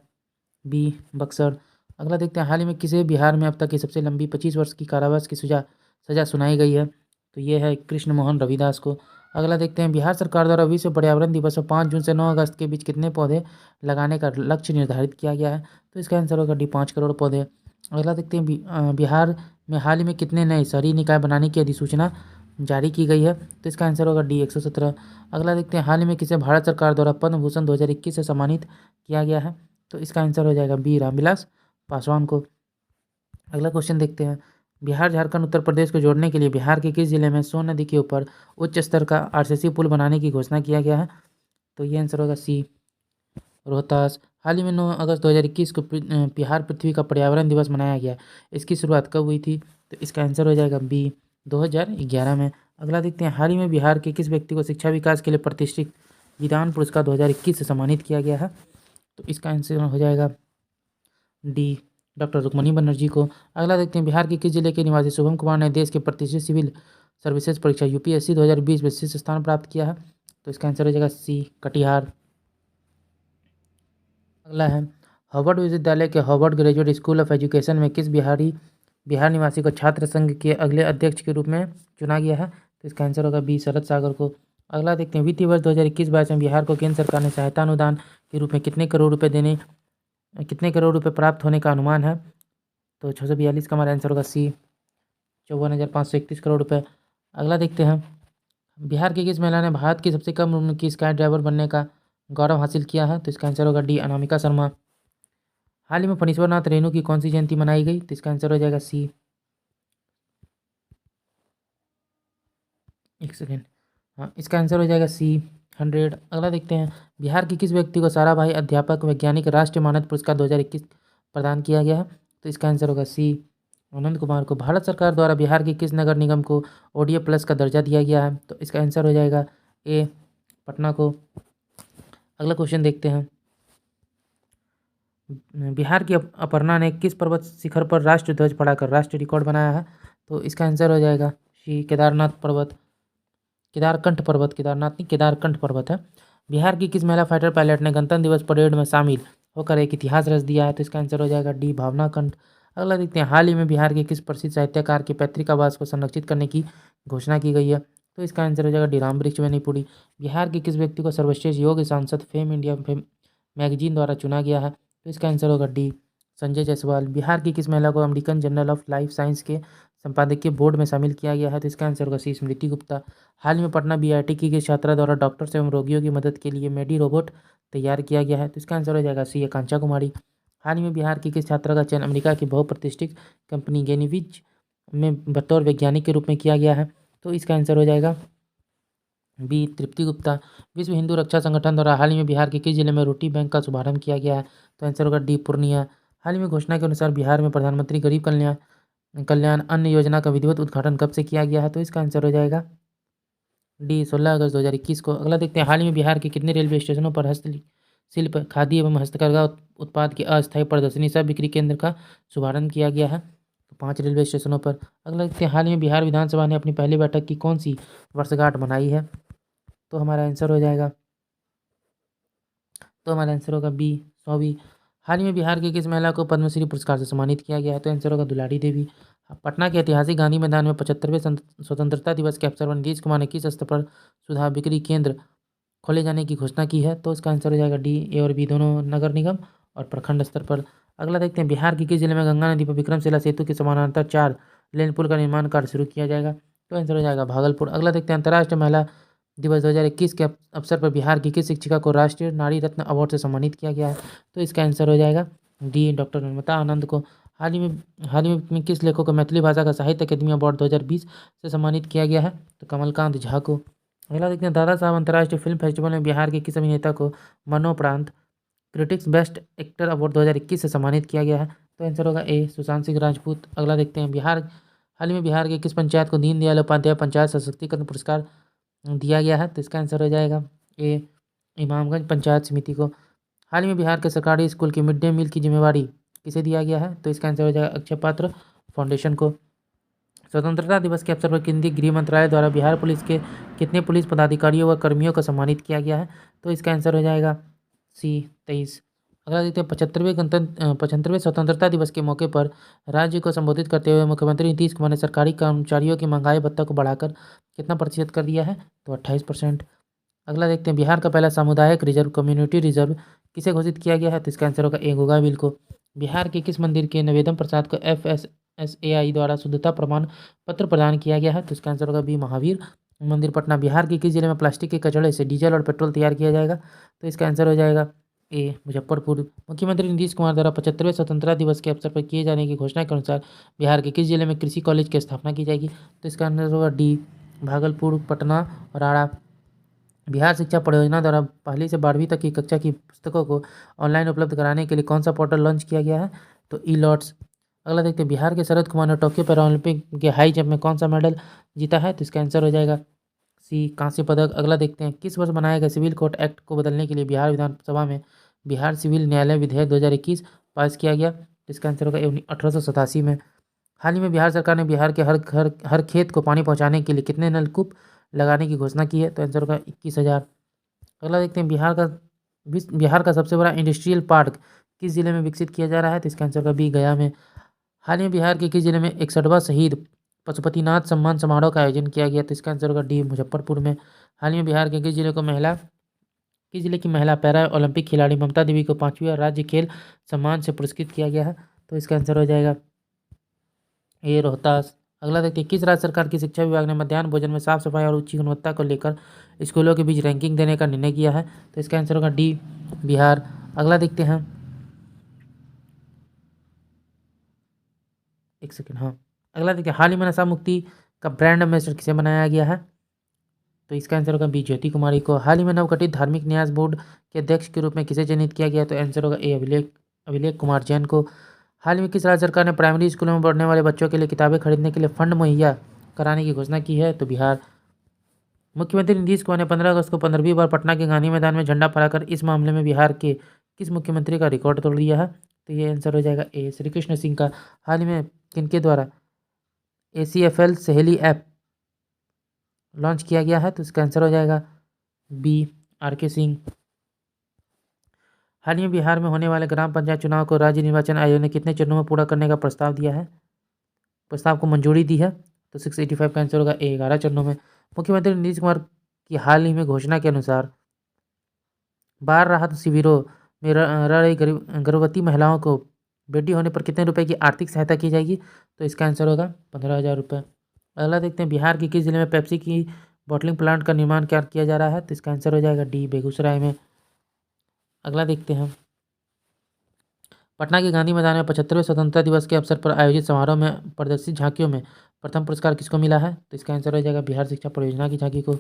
बी, बक्सर। अगला देखते हैं, हाल ही में किसे बिहार में अब तक की सबसे लंबी 25 वर्ष की कारावास की सजा सुनाई गई है? तो ये है कृष्ण मोहन रविदास को। अगला देखते हैं, बिहार सरकार द्वारा विश्व पर्यावरण दिवस और 5 जून से 9 अगस्त के बीच कितने पौधे लगाने का लक्ष्य निर्धारित किया गया है? तो इसका आंसर होगा डी, 5 करोड़ पौधे। अगला देखते हैं, बिहार में हाल ही में कितने नए शहरी निकाय बनाने की अधिसूचना जारी की गई है? तो इसका आंसर होगा डी, 117। अगला देखते हैं, हाल ही में किसे भारत सरकार द्वारा पद्म भूषण 2021 से सम्मानित किया गया है? तो इसका आंसर हो जाएगा बी, रामविलास पासवान को। अगला क्वेश्चन देखते हैं, बिहार झारखंड उत्तर प्रदेश को जोड़ने के लिए बिहार के किस जिले में सोन नदी के ऊपर उच्च स्तर का RCC पुल बनाने की घोषणा किया गया है? तो ये आंसर होगा सी, रोहतास। हाल ही में 9 अगस्त 2021 को बिहार पृथ्वी का पर्यावरण दिवस मनाया गया, इसकी शुरुआत कब हुई थी? तो इसका आंसर हो जाएगा बी, 2011 में। अगला देखते हैं, हाल ही में बिहार के किस व्यक्ति को शिक्षा विकास के लिए प्रतिष्ठित विधान पुरस्कार 2021 से सम्मानित किया गया है? तो इसका आंसर हो जाएगा डी, डॉक्टर रुक्मणी बनर्जी को। अगला देखते हैं, बिहार के किस जिले के निवासी शुभम कुमार ने देश के प्रतिष्ठित सिविल सर्विसेज परीक्षा UPSC 2020 में शीर्ष स्थान प्राप्त किया है? तो इसका आंसर हो जाएगा सी, कटिहार। अगला है, हार्वर्ड विश्वविद्यालय के Harvard graduate school of education में किस बिहार निवासी को छात्र संघ के अगले अध्यक्ष के रूप में चुना गया है? तो इसका आंसर होगा बी, शरद सागर को। अगला देखते हैं, वित्तीय वर्ष 2021-22 में बिहार को केंद्र सरकार ने सहायता अनुदान के रूप में कितने करोड़ रुपए प्राप्त होने का अनुमान है? तो 642 का हमारा आंसर होगा सी, 54,531 करोड़ रुपए। अगला देखते हैं, बिहार की किस महिला ने भारत की सबसे कम उम्र की स्काई ड्राइवर बनने का गौरव हासिल किया है? तो इसका आंसर होगा डी, अनामिका शर्मा। हाल ही में फणीश्वरनाथ रेणु की कौन सी जयंती मनाई गई? तो इसका आंसर हो जाएगा सी, एक सेकेंड, हाँ इसका आंसर हो जाएगा सी, 100। अगला देखते हैं, बिहार के किस व्यक्ति को साराभाई अध्यापक वैज्ञानिक राष्ट्रीय मानद पुरस्कार 2021 प्रदान किया गया है? तो इसका आंसर होगा सी, आनंद कुमार को। भारत सरकार द्वारा बिहार के किस नगर निगम को ODA+ का दर्जा दिया गया है? तो इसका आंसर हो जाएगा ए, पटना को। अगला क्वेश्चन देखते हैं, बिहार की अपर्णा ने किस पर्वत शिखर पर राष्ट्र ध्वज फहराकर राष्ट्रीय रिकॉर्ड बनाया है? तो इसका आंसर हो जाएगा सी, केदारनाथ पर्वत, केदारकंठ पर्वत, केदारनाथ नहीं केदारकंठ पर्वत है। बिहार की किस महिला फाइटर पायलट ने गणतंत्र दिवस परेड में शामिल होकर एक इतिहास रच दिया है? तो इसका आंसर हो जाएगा डी भावना कंठ। अगला देखते हैं, हाल ही में बिहार के किस प्रसिद्ध साहित्यकार के पैतृक आवास को संरक्षित करने की घोषणा की गई है? तो इसका आंसर हो जाएगा डी रामवृक्ष बेनीपुरी। बिहार के किस व्यक्ति को सर्वश्रेष्ठ योग सांसद फेम इंडिया मैगजीन द्वारा चुना गया है? तो इसका आंसर होगा डी संजय जायसवाल। बिहार की किस महिला को American journal of life science के संपादकीय बोर्ड में शामिल किया गया है? तो इसका आंसर होगा सी स्मृति गुप्ता। हाल ही में पटना बीआईटी की छात्रा द्वारा डॉक्टर्स एवं रोगियों की मदद के लिए मेडी रोबोट तैयार किया गया है। तो इसका आंसर हो जाएगा सी आकांक्षा कुमारी। हाल ही में बिहार की किस छात्रा का चयन अमेरिका की बहुप्रतिष्ठित कंपनी गेनिविज में बतौर वैज्ञानिक के रूप में किया गया है? तो इसका आंसर हो जाएगा बी तृप्ति गुप्ता। विश्व हिंदू रक्षा संगठन द्वारा हाल ही में बिहार के किस जिले में रोटी बैंक का शुभारंभ किया गया है? तो आंसर होगा डी पूर्णिया। हाल ही में घोषणा के अनुसार बिहार में प्रधानमंत्री गरीब कल्याण कल्याण अन्न योजना का विधिवत उद्घाटन कब से किया गया है? तो इसका आंसर हो जाएगा डी 16 अगस्त 2021 को। अगला देखते हैं, हाल ही में बिहार के कितने रेलवे स्टेशनों पर हस्तशिल्प खादी एवं हस्तकरघा उत्पाद के अस्थायी प्रदर्शनी सह बिक्री केंद्र का शुभारंभ किया गया है? तो 5 रेलवे स्टेशनों पर। अगला देखते हैं, हाल ही में बिहार विधानसभा ने अपनी पहली बैठक की कौन सी वर्षगांठ मनाई है? तो हमारा आंसर हो जाएगा बी 100वीं। हाल ही में बिहार की किस महिला को पद्मश्री पुरस्कार से सम्मानित किया गया है? तो आंसर होगा दुलारी देवी। पटना के ऐतिहासिक गांधी मैदान में 75वें स्वतंत्रता दिवस के अवसर पर नीतीश कुमार ने किस स्तर पर सुधार बिक्री केंद्र खोले जाने की घोषणा की है? तो इसका आंसर हो जाएगा डी ए और बी दोनों नगर निगम और प्रखंड स्तर पर। अगला देखते हैं, बिहार के किस जिले में गंगा नदी पर विक्रमशिला सेतु के समानांतर 4 लेन पुल का निर्माण कार्य शुरू किया जाएगा? तो आंसर हो जाएगा भागलपुर। अगला देखते हैं, अंतर्राष्ट्रीय महिला दिवस 2021 के अवसर पर बिहार की किस शिक्षिका को राष्ट्रीय नारी रत्न अवार्ड से सम्मानित किया गया है? तो इसका आंसर हो जाएगा डी डॉक्टर नम्रता आनंद को। हाल ही में किस लेखक को मैथिली भाषा का साहित्य अकादमी अवार्ड 2020 से सम्मानित किया गया है? तो कमलकांत झा को। अगला देखते हैं, दादा साहब अंतर्राष्ट्रीय फिल्म फेस्टिवल में बिहार के किस अभिनेता को मरणोपरांत क्रिटिक्स बेस्ट एक्टर अवार्ड 2021 से सम्मानित किया गया है? तो आंसर होगा ए सुशांत सिंह राजपूत। अगला देखते हैं, हाल ही में बिहार के किस पंचायत को दीनदयाल उपाध्याय पंचायत सशक्तिकरण पुरस्कार दिया गया है? तो इसका आंसर हो जाएगा ए इमामगंज पंचायत समिति को। हाल ही में बिहार के सरकारी स्कूल की मिड डे मील की जिम्मेवारी किसे दिया गया है? तो इसका आंसर हो जाएगा अक्षय पात्र फाउंडेशन को। स्वतंत्रता दिवस के अवसर पर केंद्रीय गृह मंत्रालय द्वारा बिहार पुलिस के कितने पुलिस पदाधिकारियों व कर्मियों को सम्मानित किया गया है? तो इसका आंसर हो जाएगा सी 23। अगला देखते हैं, 75वें स्वतंत्रता दिवस के मौके पर राज्य को संबोधित करते हुए मुख्यमंत्री नीतीश कुमार ने सरकारी कर्मचारियों की महंगाई भत्ता को बढ़ाकर कितना प्रतिशत कर दिया है? तो 28%। अगला देखते हैं, बिहार का पहला सामुदायिक रिजर्व कम्युनिटी रिजर्व किसे घोषित किया गया है? तो इसका आंसर होगा ए गोगाबिल को। बिहार के किस मंदिर के निवेदन प्रसाद को FSSAI द्वारा शुद्धता प्रमाण पत्र प्रदान किया गया है? तो इसका आंसर होगा बी महावीर मंदिर पटना। बिहार के किस जिले में प्लास्टिक के कचड़े से डीजल और पेट्रोल तैयार किया जाएगा? तो इसका आंसर हो जाएगा ए मुजफ्फरपुर। मुख्यमंत्री नीतीश कुमार द्वारा 75वें स्वतंत्रता दिवस के अवसर पर किए जाने की घोषणा के अनुसार बिहार के किस जिले में कृषि कॉलेज की स्थापना की जाएगी? तो इसका आंसर होगा डी भागलपुर, पटना और आरा। बिहार शिक्षा परियोजना द्वारा 1ली से 12वीं तक की कक्षा की पुस्तकों को ऑनलाइन उपलब्ध कराने के लिए कौन सा पोर्टल लॉन्च किया गया है? तो ई लॉट्स। अगला देखते हैं, बिहार के शरद कुमार ने टोक्यो पैरालंपिक के हाई जंप में कौन सा मेडल जीता है? तो इसका आंसर हो जाएगा सी कांस्य पदक। अगला देखते हैं, किस वर्ष बनाए गए सिविल कोड एक्ट को बदलने के लिए बिहार विधानसभा में बिहार सिविल न्यायालय विधेयक 2021 पास किया गया? तो इसका आंसर होगा 1887 में। हाल ही में बिहार सरकार ने बिहार के हर खेत को पानी पहुंचाने के लिए कितने नलकूप लगाने की घोषणा की है? तो आंसर होगा 21,000। अगला देखते हैं, बिहार का सबसे बड़ा इंडस्ट्रियल पार्क किस जिले में विकसित किया जा रहा है? तो इसका आंसर होगा बी गया में। हाल ही में बिहार के किस जिले में 61वां शहीद पशुपतिनाथ सम्मान समारोह का आयोजन किया गया? तो इसका आंसर होगा डी मुजफ्फरपुर में। हाल ही में बिहार के किस जिले की महिला पैरा ओलंपिक खिलाड़ी ममता देवी को 5वीं राज्य खेल सम्मान से पुरस्कृत किया गया है? तो इसका आंसर हो जाएगा ए रोहतास। अगला देखते हैं, किस राज्य सरकार की शिक्षा विभाग ने मध्याह्न भोजन में साफ सफाई और उच्च गुणवत्ता को लेकर स्कूलों के बीच रैंकिंग देने का निर्णय किया है? तो इसका आंसर होगा डी बिहार। अगला देखते हैं, एक सेकेंड, हाँ, अगला देखिए, हाल ही में नशा मुक्ति का ब्रांड एम्बेसडर किसे बनाया गया है? तो इसका आंसर होगा बी ज्योति कुमारी को। हाल ही में नवगठित धार्मिक न्यास बोर्ड के अध्यक्ष के रूप में किसे चयनित किया गया? तो आंसर होगा ए अभिलेख कुमार जैन को। हाल ही में किस राज्य सरकार ने प्राइमरी स्कूलों में पढ़ने वाले बच्चों के लिए किताबें खरीदने के लिए फंड मुहैया कराने की घोषणा की है? तो बिहार। मुख्यमंत्री नीतीश कुमार ने 15 अगस्त को 15वीं बार पटना के गांधी मैदान में झंडा फहराकर इस मामले में बिहार के किस मुख्यमंत्री का रिकॉर्ड तोड़ दिया है? तो ये आंसर हो जाएगा ए श्री कृष्ण सिंह का। हाल ही में किनके द्वारा ACFL सहेली ऐप लॉन्च किया गया है? तो इसका आंसर हो जाएगा बी RK सिंह। हाल ही में बिहार में होने वाले ग्राम पंचायत चुनाव को राज्य निर्वाचन आयोग ने कितने चरणों में पूरा करने का प्रस्ताव दिया है? प्रस्ताव को मंजूरी दी है, तो 685 का आंसर होगा 11 चरणों में। मुख्यमंत्री नीतीश कुमार की हाल ही में घोषणा के अनुसार बाढ़ राहत शिविरों में रह रही गर्भवती महिलाओं को बेटी होने पर कितने रुपए की आर्थिक सहायता की जाएगी? तो इसका आंसर होगा 15,000 रुपये। अगला देखते हैं, बिहार के किस जिले में पेप्सी की बॉटलिंग प्लांट का निर्माण क्या किया जा रहा है? तो इसका आंसर हो जाएगा डी, बेगूसराय में। अगला देखते हैं, पटना के गांधी मैदान में 75वें स्वतंत्रता दिवस के अवसर पर आयोजित समारोह में प्रदर्शित झांकियों में प्रथम पुरस्कार किसको मिला है? तो इसका आंसर हो जाएगा बिहार शिक्षा परियोजना की झांकी को।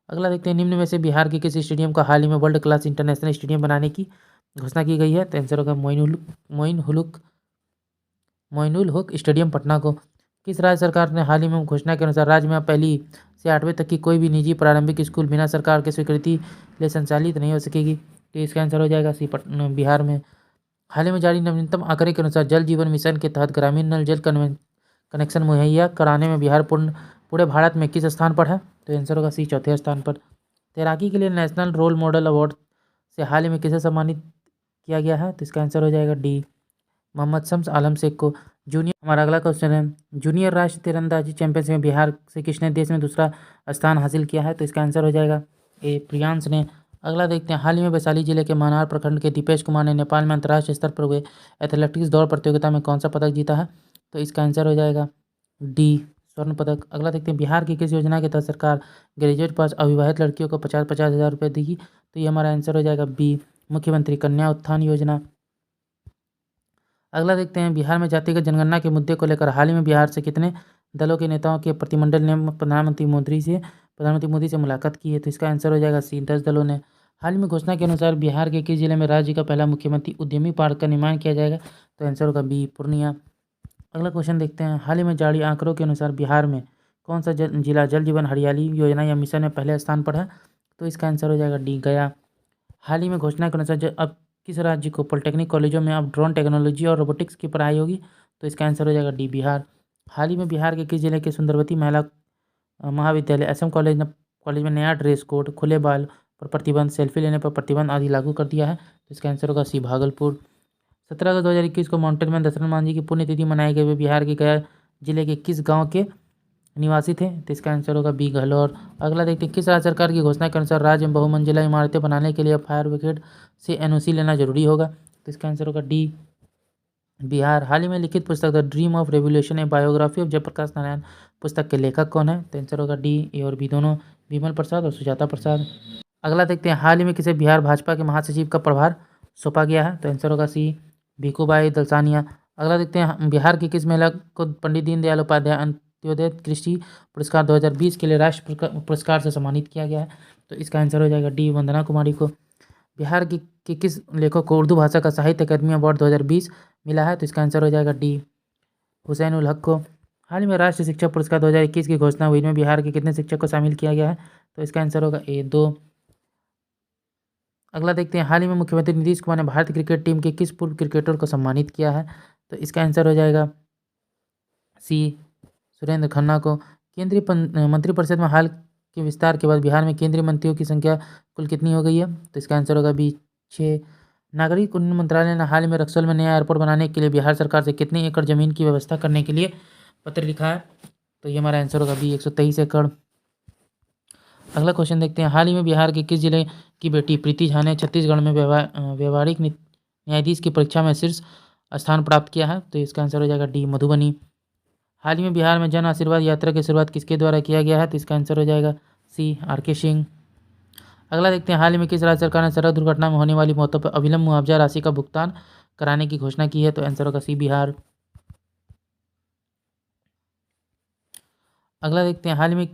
अगला देखते हैं, निम्न में से बिहार के किस स्टेडियम का हाल ही में वर्ल्ड क्लास इंटरनेशनल स्टेडियम बनाने की घोषणा की गई है? तो आंसर होगा मोइनुल हुक स्टेडियम पटना को। किस राज्य सरकार ने हाल ही में घोषणा के अनुसार राज्य में अब 1 से 8वीं तक की कोई भी निजी प्रारंभिक स्कूल बिना सरकार की स्वीकृति ले संचालित नहीं हो सकेगी? तो इसका आंसर हो जाएगा सी, बिहार में। हाल ही में जारी नवीनतम आंकड़े के अनुसार जल जीवन मिशन के तहत ग्रामीण नल जल कनेक्शन मुहैया कराने में बिहार पूरे भारत में किस स्थान पर है? तो आंसर होगा सी, चौथे स्थान पर। तैराकी के लिए नेशनल रोल मॉडल अवार्ड से हाल ही में किसे सम्मानित किया गया है? तो इसका आंसर हो जाएगा डी, मोहम्मद शम्स आलम शेख को। हमारा अगला क्वेश्चन है, जूनियर राष्ट्रीय तीरंदाजी चैंपियनशिप में बिहार से किसने देश में दूसरा स्थान हासिल किया है? तो इसका आंसर हो जाएगा ए, प्रियांश ने। अगला देखते हैं, हाल ही में वैशाली जिले के मनार प्रखंड के दीपेश कुमार ने नेपाल में अंतर्राष्ट्रीय स्तर पर हुए एथलेटिक्स दौड़ प्रतियोगिता में कौन सा पदक जीता है? तो इसका आंसर हो जाएगा डी, स्वर्ण पदक। अगला देखते हैं, बिहार की किस योजना के तहत सरकार ग्रेजुएट पास अविवाहित लड़कियों को 50-50 हज़ार रुपये देगी? तो ये हमारा आंसर हो जाएगा बी, मुख्यमंत्री कन्या उत्थान योजना। अगला देखते हैं, बिहार में जातिगत जनगणना के मुद्दे को लेकर हाल ही में बिहार से कितने दलों के नेताओं के प्रतिनिधिमंडल ने प्रधानमंत्री मोदी से मुलाकात की है? तो इसका आंसर हो जाएगा सी, 10 दलों ने। हाल ही में घोषणा के अनुसार बिहार के किस जिले में राज्य का पहला मुख्यमंत्री उद्यमी पार्क का निर्माण किया जाएगा? तो आंसर होगा बी, पूर्णिया। अगला क्वेश्चन देखते हैं, हाल ही में जारी आंकड़ों के अनुसार बिहार में कौन सा जिला जल जीवन हरियाली योजना या मिशन में पहले स्थान पर है? तो इसका आंसर हो जाएगा डी, गया। हाल ही में घोषणा के अनुसार अब किस राज्य को पॉलिटेक्निक कॉलेजों में अब ड्रोन टेक्नोलॉजी और रोबोटिक्स की पढ़ाई होगी? तो इसका आंसर हो जाएगा डी, बिहार। हाल ही में बिहार के किस जिले के सुंदरवती महिला महाविद्यालय असम कॉलेज में नया ड्रेस कोड, खुले बाल पर प्रतिबंध, सेल्फी लेने पर प्रतिबंध आदि लागू कर दिया है? तो इसका आंसर होगा सी, भागलपुर। 17 अगस्त 2021 को माउंटेन मैन दशरथ मांझी की पुण्यतिथि मनाए गए हुए बिहार के गया जिले के किस गाँव के निवासी थे? तो इसका आंसर होगा बी, गहलोर। अगला देखते हैं, किस राज्य सरकार की घोषणा के अनुसार राज्य में बहुमंजिला इमारतें बनाने के लिए फायर ब्रिगेड से NOC लेना जरूरी होगा? तो इसका आंसर होगा डी, बिहार। हाल ही में लिखित पुस्तक the dream of revolution a biography of Jayaprakash Narayan पुस्तक के लेखक कौन है? तो आंसर होगा डी, ए और बी दोनों, विमल प्रसाद और सुजाता प्रसाद। अगला देखते हैं, हाल ही में किसे बिहार भाजपा के महासचिव का प्रभार सौंपा गया है? तो आंसर होगा सी, भिखूभाई दलसानिया। अगला देखते हैं, बिहार की किस महिला को पंडित दीनदयाल उपाध्याय अंत्योदय कृषि पुरस्कार 2020 के लिए राष्ट्र पुरस्कार से सम्मानित किया गया है? तो इसका आंसर हो जाएगा डी, वंदना कुमारी को। बिहार की किस लेखक को उर्दू भाषा का साहित्य अकादमी अवार्ड 2020 मिला है? तो इसका आंसर हो जाएगा डी, हुसैन उल हक को। हाल ही में राष्ट्रीय शिक्षक पुरस्कार 2021 की घोषणा हुई, में बिहार के कितने शिक्षक को शामिल किया गया है? तो इसका आंसर होगा ए, 2। अगला देखते हैं, हाल ही में मुख्यमंत्री नीतीश कुमार ने भारतीय क्रिकेट टीम के किस पूर्व क्रिकेटर को सम्मानित किया है? तो इसका आंसर हो जाएगा सी, सुरेंद्र खन्ना को। केंद्रीय मंत्रिपरिषद में हाल के विस्तार के बाद बिहार में केंद्रीय मंत्रियों की संख्या कुल कितनी हो गई है? तो इसका आंसर होगा बी, 6। नागरिक उड्डयन मंत्रालय ने हाल ही में रक्सौल में नया एयरपोर्ट बनाने के लिए बिहार सरकार से कितने एकड़ जमीन की व्यवस्था करने के लिए पत्र लिखा है? तो ये हमारा आंसर होगा बी, 123 एकड़। अगला क्वेश्चन देखते हैं, हाल ही में बिहार के किस जिले की बेटी प्रीति झा ने छत्तीसगढ़ में व्यवहारिक न्यायाधीश की परीक्षा में शीर्ष स्थान प्राप्त किया है? तो इसका आंसर हो जाएगा डी, मधुबनी। हाल ही में बिहार में जन आशीर्वाद यात्रा की शुरुआत किसके द्वारा किया गया है? तो इसका आंसर हो जाएगा सी, RK सिंह। अगला देखते हैं, हाल ही में किस राज्य सरकार ने सड़क दुर्घटना में होने वाली मौतों पर अविलंब मुआवजा राशि का भुगतान कराने की घोषणा की है? तो आंसर होगा सी, बिहार। अगला देखते हैं, हाल ही में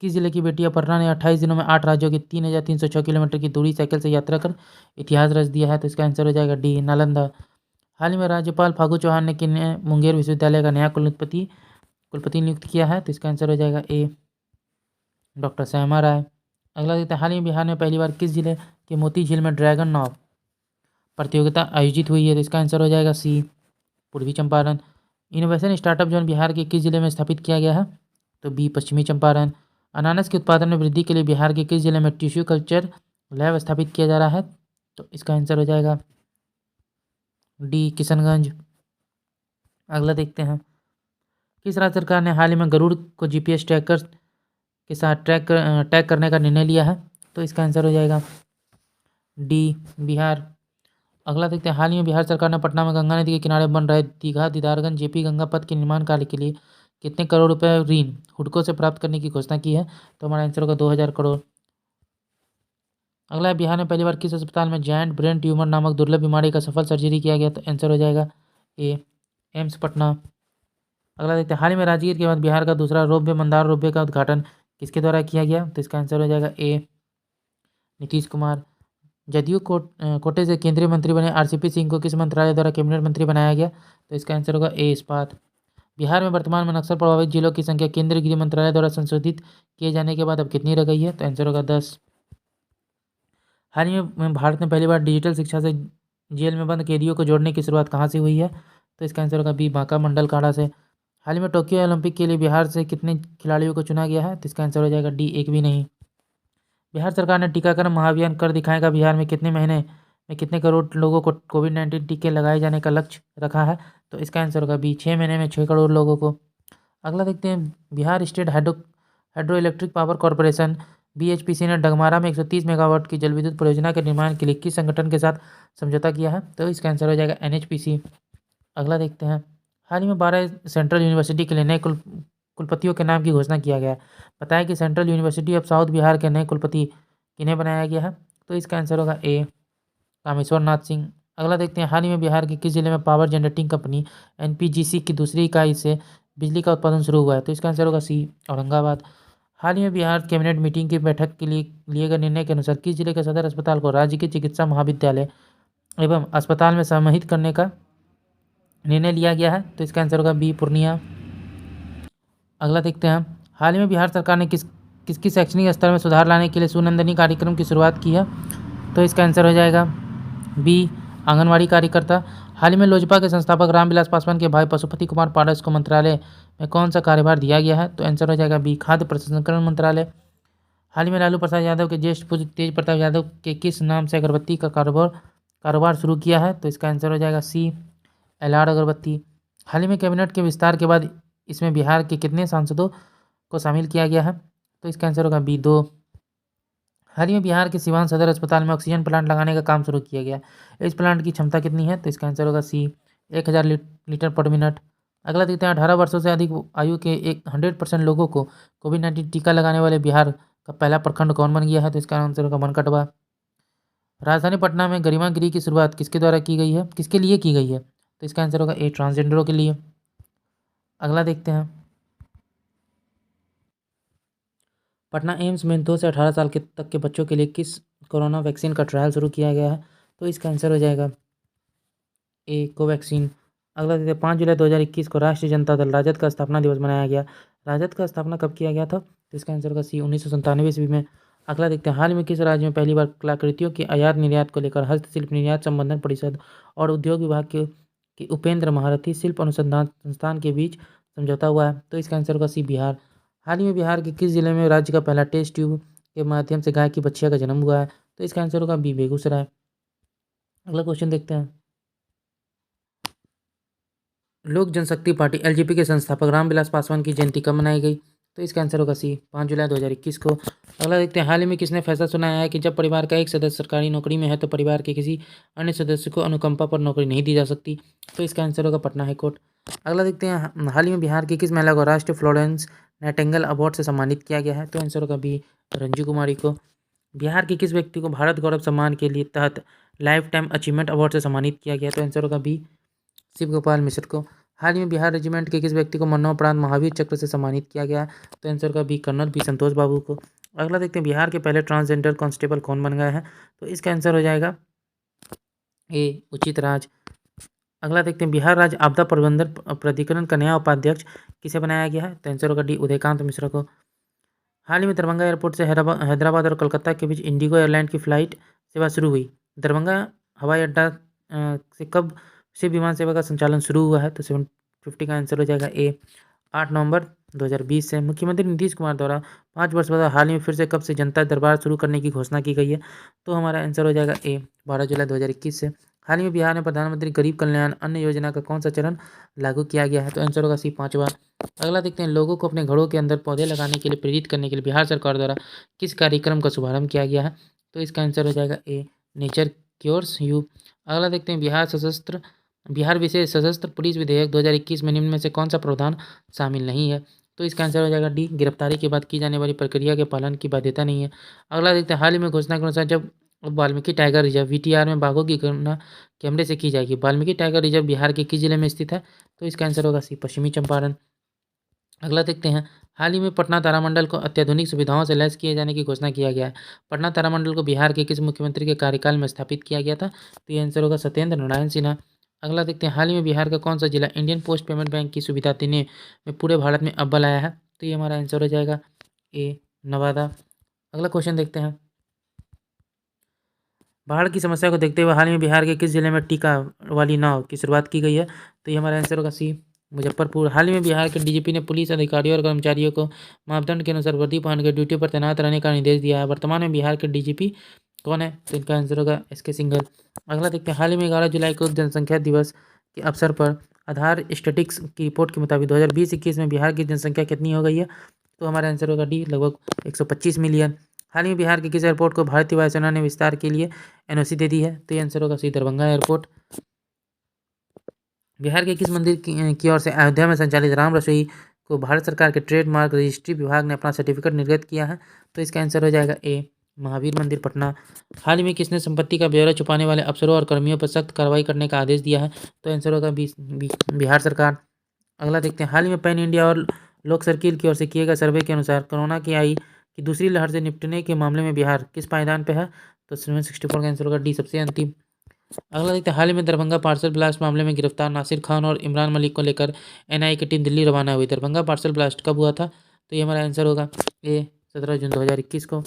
किस जिले की बेटी अपर्णा ने 28 दिनों में 8 राज्यों के 3,306 किलोमीटर की दूरी साइकिल से यात्रा कर इतिहास रच दिया है? तो इसका आंसर हो जाएगा डी, नालंदा। हाल ही में राज्यपाल फागू चौहान ने किन्हें मुंगेर विश्वविद्यालय का नया कुलपति नियुक्त किया है? तो इसका आंसर हो जाएगा ए, डॉक्टर श्यामा राय। अगला देखते हैं, हाल ही में बिहार में पहली बार किस जिले के मोती झील में ड्रैगन नाव प्रतियोगिता आयोजित हुई है? तो इसका आंसर हो जाएगा सी, पूर्वी Champaran. Innovation startup zone Bihar के किस जिले में स्थापित किया गया है? तो बी, पश्चिमी चंपारण। अनानास के उत्पादन में वृद्धि के लिए बिहार के किस जिले में टिश्यू कल्चर लैब स्थापित किया जा रहा है, तो इसका आंसर हो जाएगा डी किशनगंज। अगला देखते हैं, किस राज्य सरकार ने हाल ही में गरुड़ को जीपीएस ट्रैकर के साथ टैग करने का निर्णय लिया है, तो इसका आंसर हो जाएगा डी बिहार। अगला देखते हैं, हाल ही में बिहार सरकार ने पटना में गंगा नदी के किनारे बन रहे दीघा दीदारगंज जेपी गंगा पथ के निर्माण कार्य के लिए कितने करोड़ रुपए ऋण हुडको से प्राप्त करने की घोषणा की है, तो हमारा आंसर होगा 2000 करोड़। अगला है, बिहार में पहली बार किस अस्पताल में जायंट ब्रेन ट्यूमर नामक दुर्लभ बीमारी का सफल सर्जरी किया गया, तो आंसर हो जाएगा ए एम्स पटना। अगला देखते हैं, हाल ही में राजगीर के बाद बिहार का दूसरा रोपवे मंदार रोपवे का उद्घाटन किसके द्वारा किया गया, तो इसका आंसर हो जाएगा ए नीतीश कुमार। जदयू कोटे से केंद्रीय मंत्री बने आरसीपी सिंह को किस मंत्रालय द्वारा कैबिनेट मंत्री बनाया गया, तो इसका आंसर होगा ए इस्पात। बिहार में वर्तमान में नक्सल प्रभावित जिलों की संख्या केंद्रीय गृह मंत्रालय द्वारा संशोधित किए जाने के बाद अब कितनी रह गई है, तो आंसर होगा 10। हाल ही में भारत में पहली बार डिजिटल शिक्षा से जेल में बंद कैदियों को जोड़ने की शुरुआत कहाँ से हुई है, तो इसका आंसर होगा बी बांका मंडल काढ़ा से। हाल ही में टोक्यो ओलंपिक के लिए बिहार से कितने खिलाड़ियों को चुना गया है, तो इसका आंसर हो जाएगा डी एक भी नहीं। बिहार सरकार ने टीकाकरण महाअभियान कर दिखाएगा बिहार में कितने महीने में कितने करोड़ लोगों को कोविड-19 टीके लगाए जाने का लक्ष्य रखा है, तो इसका आंसर होगा बी 6 महीने में 6 करोड़ लोगों को। अगला देखते हैं, Bihar state hydro electric power corporation BHPC ने डगमारा में 130 मेगावाट की जल विद्युत परियोजना के निर्माण के लिए किस संगठन के साथ समझौता किया है, तो इसका आंसर हो जाएगा एनएचपीसी। अगला देखते हैं, हाल ही में 12 सेंट्रल यूनिवर्सिटी के लिए नए कुलपतियों के नाम की घोषणा किया गया है। बताया कि central university of south Bihar के नए कुलपति किन्हें बनाया गया है, तो इसका आंसर होगा ए कामेश्वर नाथ सिंह। अगला देखते हैं, हाल ही में बिहार के किस जिले में पावर जनरेटिंग कंपनी एनपीजीसी की दूसरी इकाई से बिजली का उत्पादन शुरू हुआ है, तो इसका आंसर होगा सी औरंगाबाद। हाल ही में बिहार कैबिनेट मीटिंग की बैठक के लिए गए निर्णय के अनुसार किस जिले के सदर अस्पताल को राज्य के चिकित्सा महाविद्यालय एवं अस्पताल में समाहित करने का निर्णय लिया गया है, तो इसका आंसर होगा बी पूर्णिया। अगला देखते हैं, हाल ही में बिहार सरकार ने किसकी शैक्षणिक स्तर में सुधार लाने के लिए सुनंदनी कार्यक्रम की शुरुआत की है, तो इसका आंसर हो जाएगा बी आंगनवाड़ी कार्यकर्ता। हाल ही में लोजपा के संस्थापक रामविलास पासवान के भाई पशुपति कुमार पारस को मंत्रालय में कौन सा कार्यभार दिया गया है, तो आंसर हो जाएगा बी खाद्य प्रसंस्करण मंत्रालय। हाल ही में लालू प्रसाद यादव के ज्येष्ठ पुत्र तेज प्रताप यादव के किस नाम से अगरबत्ती का कारोबार शुरू किया है, तो इसका आंसर हो जाएगा सी एलआर अगरबत्ती। हाल ही में कैबिनेट के विस्तार के बाद इसमें बिहार के कितने सांसदों को शामिल किया गया है, तो इसका आंसर होगा बी 2। हाल ही में बिहार के सिवान सदर अस्पताल में ऑक्सीजन प्लांट लगाने का काम शुरू किया गया। इस प्लांट की क्षमता कितनी है, तो इसका आंसर होगा सी 1000 लीटर पर मिनट। अगला देखते हैं, 18 वर्षों से अधिक आयु के 100% लोगों को कोविड-19 टीका लगाने वाले बिहार का पहला प्रखंड कौन बन गया है, तो इसका आंसर होगा बनकटवा। राजधानी पटना में गरिमा गिरी की शुरुआत किसके द्वारा की गई है, किसके लिए की गई है, तो इसका आंसर होगा ए ट्रांसजेंडरों के लिए। अगला देखते हैं, पटना एम्स में 2 से 18 साल तक के बच्चों के लिए किस कोरोना वैक्सीन का ट्रायल शुरू किया गया है, तो इसका आंसर हो जाएगा ए कोवैक्सीन। अगला देखते हैं, 5 जुलाई 2021 को राष्ट्रीय जनता दल राजद का स्थापना दिवस मनाया गया। राजद का स्थापना कब किया गया था, तो इसका आंसर होगा सी 1997 ईस्वी में। अगला देखते हैं, हाल में किस राज्य में पहली बार कलाकृतियों के आयात निर्यात को लेकर हस्तशिल्प निर्यात संवर्धन परिषद और उद्योग विभाग के उपेंद्र महारथी शिल्प अनुसंधान संस्थान के बीच समझौता हुआ है, तो इसका आंसर होगा सी बिहार। हाल ही में बिहार के किस जिले में राज्य का पहला टेस्ट ट्यूब के माध्यम से गाय की बच्चिया का जन्म हुआ है, तो इसका आंसर होगा बी बेगूसराय। अगला क्वेश्चन देखते हैं, लोक जनशक्ति पार्टी एलजेपी के संस्थापक रामविलास पासवान की जयंती कब मनाई गई, तो इसका आंसर होगा सी 5 जुलाई 2021 को। अगला देखते हैं, हाल ही में किसने फैसला सुनाया है कि जब परिवार का एक सदस्य सरकारी नौकरी में है तो परिवार के किसी अन्य सदस्य को अनुकंपा पर नौकरी नहीं दी जा सकती, तो इसका आंसर होगा पटना हाईकोर्ट। अगला देखते हैं, हाल ही में बिहार की किस महिला को राष्ट्रीय फ्लोरेंस नाइटिंगेल अवार्ड से सम्मानित किया गया है, तो आंसर होगा बी रंजू कुमारी को। बिहार के किस व्यक्ति को भारत गौरव सम्मान के लिए तहत लाइफ टाइम अचीवमेंट अवार्ड से सम्मानित किया गया, तो आंसर होगा बी शिव गोपाल मिश्र को। हाल ही में बिहार रेजिमेंट के किस व्यक्ति को मरणोपरांत महावीर चक्र से सम्मानित किया गया, तो आंसर का बी कर्नल बी संतोष बाबू को। अगला देखते हैं, बिहार के पहले ट्रांसजेंडर कांस्टेबल कौन बन गए हैं, तो इसका आंसर हो जाएगा ए उचित राज। अगला देखते हैं, बिहार राज्य आपदा प्रबंधन प्राधिकरण का नया उपाध्यक्ष किसे बनाया गया है, तो आंसर होगा डी उदयकांत मिश्रा को। हाल ही में दरभंगा एयरपोर्ट से हैदराबाद और कोलकाता के बीच इंडिगो एयरलाइन की फ्लाइट सेवा शुरू हुई। दरभंगा हवाई अड्डा से विमान सेवा का संचालन शुरू हुआ है, तो 750 का आंसर हो जाएगा ए 8 नवंबर 2020 से। मुख्यमंत्री नीतीश कुमार द्वारा 5 वर्ष बाद हाल ही में फिर से कब से जनता दरबार शुरू करने की घोषणा की गई है? तो हमारा आंसर हो जाएगा ए 12 जुलाई 2021 से। हाल ही में बिहार में प्रधानमंत्री गरीब कल्याण अन्न योजना का कौन सा चरण लागू किया गया है? तो आंसर होगा सी 5वां। अगला देखते हैं, लोगों को अपने घरों के अंदर पौधे लगाने के लिए प्रेरित करने के लिए बिहार सरकार द्वारा किस कार्यक्रम का शुभारंभ किया गया है? तो इसका आंसर हो जाएगा ए नेचर क्योर्स यू। अगला देखते हैं, बिहार विशेष सशस्त्र पुलिस विधेयक 2021 में निम्न में से कौन सा प्रावधान शामिल नहीं है? तो इसका आंसर हो जाएगा डी गिरफ्तारी के बाद की जाने वाली प्रक्रिया के पालन की बाध्यता नहीं है। अगला देखते हैं, हाल ही में घोषणा के अनुसार जब वाल्मीकि टाइगर रिजर्व वीटीआर में बाघों की गणना कैमरे से की जाएगी। वाल्मीकि टाइगर रिजर्व बिहार के किस जिले में स्थित है? तो इसका आंसर होगा सी पश्चिमी चंपारण। अगला देखते हैं, हाल ही में पटना तारामंडल को अत्याधुनिक सुविधाओं से लैस किए जाने की घोषणा किया गया है। पटना तारामंडल को बिहार के किस मुख्यमंत्री के कार्यकाल में स्थापित किया गया था? तो ये आंसर होगा सत्येंद्र नारायण सिन्हा। अगला देखते हैं, हाल ही में बिहार का कौन सा जिला इंडियन पोस्ट पेमेंट बैंक की सुविधा देने में पूरे भारत में अव्वल आया है? तो ये हमारा आंसर हो जाएगा ए नवादा। अगला क्वेश्चन देखते हैं, बाढ़ की समस्या को देखते हुए हाल ही में बिहार के किस जिले में टीका वाली नाव की शुरुआत की गई है? तो ये हमारा आंसर होगा सी मुजफ्फरपुर। हाल ही में बिहार के डीजीपी ने पुलिस अधिकारियों और कर्मचारियों को मापदंड के अनुसार वर्दी पहनकर ड्यूटी पर तैनात रहने का निर्देश दिया है। वर्तमान में बिहार के डीजीपी कौन है? तो इनका आंसर होगा एसके सिंघल। अगला देखते हैं, हाल ही में 11 जुलाई को जनसंख्या दिवस के अवसर पर आधार स्टेटिक्स की रिपोर्ट के मुताबिक 2020-21 में बिहार की जनसंख्या कितनी हो गई है? तो हमारा आंसर होगा डी लगभग 125 मिलियन। हाल ही में बिहार के किस एयरपोर्ट को भारतीय वायुसेना ने विस्तार के लिए एनओसी दे दी है? तो ये आंसर होगा सी दरभंगा एयरपोर्ट। बिहार के किस मंदिर की ओर से अयोध्या में संचालित राम रसोई को भारत सरकार के ट्रेडमार्क रजिस्ट्री विभाग ने अपना सर्टिफिकेट निर्गत किया है? तो इसका आंसर हो जाएगा ए महावीर मंदिर पटना। हाल ही में किसने संपत्ति का ब्यौरा छुपाने वाले अफसरों और कर्मियों पर सख्त कार्रवाई करने का आदेश दिया है? तो आंसर होगा बिहार सरकार। अगला देखते हैं, हाल ही में पैन इंडिया और लोक सर्किल की ओर से किए गए सर्वे के अनुसार कोरोना की दूसरी लहर से निपटने के मामले में बिहार किस पायदान पे है? तो 64 का आंसर होगा डी सबसे अंतिम। अगला देखते हैं, हाल ही में दरभंगा पार्सल ब्लास्ट मामले में गिरफ्तार नासिर खान और इमरान मलिक को लेकर एनआईए की टीम दिल्ली रवाना हुई। दरभंगा पार्सल ब्लास्ट कब हुआ था? तो ये हमारा आंसर होगा ए 17 जून 2021 को।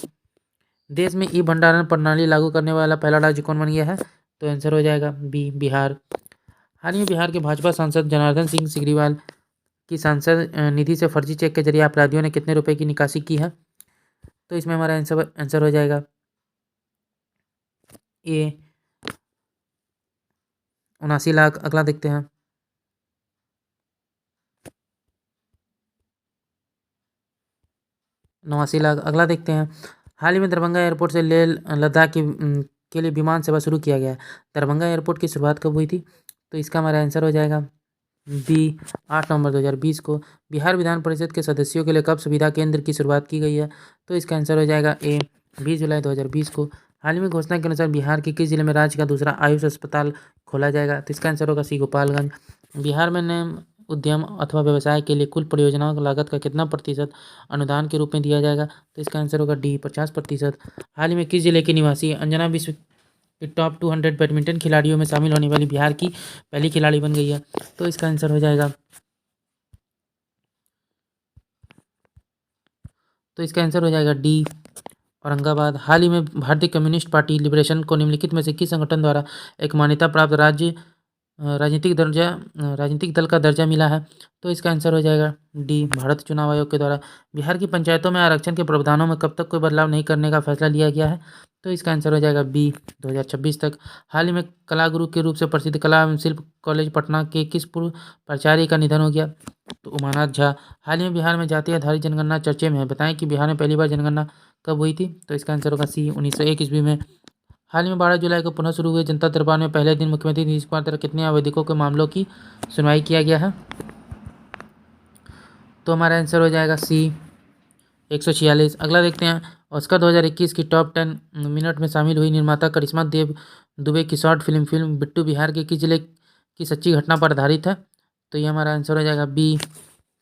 देश में ई भंडारण प्रणाली लागू करने वाला पहला राज्य कौन बन गया है? तो आंसर हो जाएगा बी बिहार। हाल ही में बिहार के भाजपा सांसद जनार्दन सिंह सिग्रीवाल की सांसद निधि से फर्जी चेक के जरिए अपराधियों ने कितने रुपए की निकासी की है? तो इसमें हमारा आंसर हो जाएगा ए 79 लाख। अगला देखते हैं, 89 लाख। अगला देखते हैं, हाल ही में दरभंगा एयरपोर्ट से लेह लद्दाख के लिए विमान सेवा शुरू किया गया है। दरभंगा एयरपोर्ट की शुरुआत कब हुई थी? तो इसका हमारा आंसर हो जाएगा बी 8 नवंबर 2020 को। बिहार विधान परिषद के सदस्यों के लिए कब सुविधा केंद्र की शुरुआत की गई है? तो इसका आंसर हो जाएगा ए 20 जुलाई 2020 को। हाल ही में घोषणा के अनुसार बिहार के किस जिले में राज्य का दूसरा आयुष अस्पताल खोला जाएगा? तो इसका आंसर होगा सी गोपालगंज। बिहार में नए उद्यम अथवा व्यवसाय के लिए कुल परियोजनाओं की लागत का कितना प्रतिशत अनुदान के रूप में दिया जाएगा? तो इसका आंसर होगा डी 50%। हाल ही में किस जिले के निवासी अंजना विश्व के टॉप 200 बैडमिंटन खिलाड़ियों में शामिल होने वाली बिहार की पहली खिलाड़ी बन गई है? तो इसका आंसर हो जाएगा डी औरंगाबाद। हाल ही में भारतीय कम्युनिस्ट पार्टी लिबरेशन को निम्नलिखित में से किस संगठन द्वारा एक मान्यता प्राप्त राजनीतिक दल का दर्जा मिला है? तो इसका आंसर हो जाएगा डी भारत चुनाव आयोग के द्वारा। बिहार की पंचायतों में आरक्षण के प्रावधानों में कब तक कोई बदलाव नहीं करने का फैसला लिया गया है? तो इसका आंसर हो जाएगा बी 2026 तक। हाल ही में कला गुरु के रूप से प्रसिद्ध कला एवं शिल्प कॉलेज पटना के किस पूर्व प्राचार्य का निधन हो गया? तो उमानाथ झा। हाल ही में बिहार में जाति आधारित जनगणना चर्चे में है, बताएं कि बिहार में पहली बार जनगणना कब हुई थी? तो इसका आंसर होगा सी 1901 ईस्वी में। हाल ही में 12 जुलाई को पुनः शुरू हुए जनता दरबार में पहले दिन मुख्यमंत्री नीतीश कुमार द्वारा कितने आवेदकों के मामलों की सुनवाई किया गया है? तो हमारा आंसर हो जाएगा सी 146। अगला देखते हैं, ऑस्कर 2021 की टॉप 10 मिनट में शामिल हुई निर्माता करिश्मा देव दुबे की शॉर्ट फिल्म बिट्टू बिहार के किस जिले की सच्ची घटना पर आधारित है? तो ये हमारा आंसर हो जाएगा बी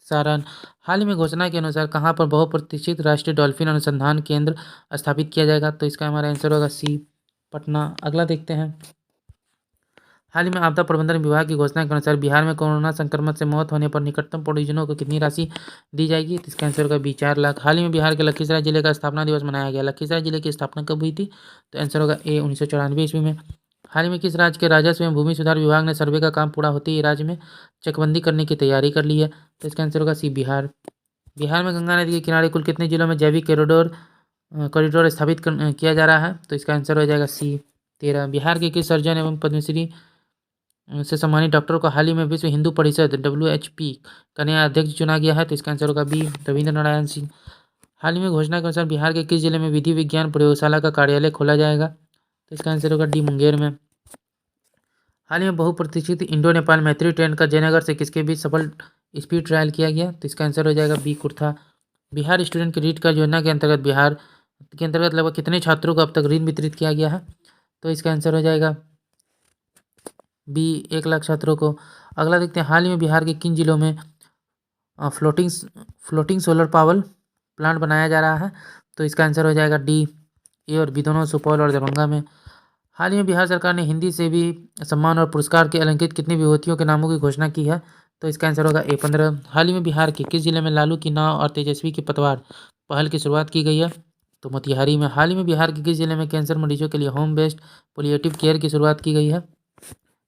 सारण। हाल ही में घोषणा के अनुसार कहाँ पर बहुप्रतीक्षित राष्ट्रीय डॉल्फिन अनुसंधान केंद्र स्थापित किया जाएगा? तो इसका हमारा आंसर होगा सी पटना। अगला देखते हैं, हाल ही में आपदा प्रबंधन विभाग की घोषणा के अनुसार बिहार में कोरोना संक्रमण से मौत होने पर निकटतम परिजनों को कितनी राशि दी जाएगी? तो इसका आंसर होगा बी 4 लाख। हाल ही में बिहार के लखीसराय जिले का स्थापना दिवस मनाया गया। लखीसराय जिले की स्थापना कब हुई थी? तो आंसर होगा ए 1994 ईस्वी में। हाल ही में किस राज्य के राजस्व एवं भूमि सुधार विभाग ने सर्वे का काम पूरा होते ही राज्य में चकबंदी करने की तैयारी कर ली है? तो इसका आंसर होगा सी बिहार। बिहार में गंगा नदी के किनारे कुल कितने जिलों में जैविक कॉरिडोर स्थापित किया जा रहा है? तो इसका आंसर हो जाएगा सी 13। बिहार के किस सर्जन एवं पद्मश्री से सम्मानित डॉक्टरों को हाल ही में विश्व हिंदू परिषद WHP का नया अध्यक्ष चुना गया है? तो इसका आंसर होगा बी रविंद्र नारायण सिंह। हाल ही में घोषणा के अनुसार बिहार के किस जिले में विधि विज्ञान प्रयोगशाला का कार्यालय खोला जाएगा? तो इसका आंसर होगा डी मुंगेर में। हाल ही में बहुप्रतीक्षित इंडो नेपाल मैत्री ट्रेन का जयनगर से किसके बीच सफल स्पीड ट्रायल किया गया? तो इसका आंसर हो जाएगा B Kurtha. Bihar student credit card योजना के अंतर्गत बिहार के अंतर्गत लगभग कितने छात्रों को अब तक ऋण वितरित किया गया है? तो इसका आंसर हो जाएगा बी 1 लाख छात्रों को। अगला देखते हैं, हाल ही में बिहार के किन जिलों में फ्लोटिंग सोलर पावर प्लांट बनाया जा रहा है? तो इसका आंसर हो जाएगा डी ए और बी दोनों, सुपौल और दरभंगा में। हाल ही में बिहार सरकार ने हिंदी से भी सम्मान और पुरस्कार के अलंकृत कितनी विभूतियों के नामों की घोषणा की है? तो इसका आंसर होगा ए 15। हाल ही में बिहार के किस जिले में लालू की नाव और तेजस्वी की पतवार पहल की शुरुआत की गई है? तो मोतिहारी में। हाल ही में बिहार के किस जिले में कैंसर मरीजों के लिए होम बेस्ड पोलिएटिव केयर की शुरुआत की गई है?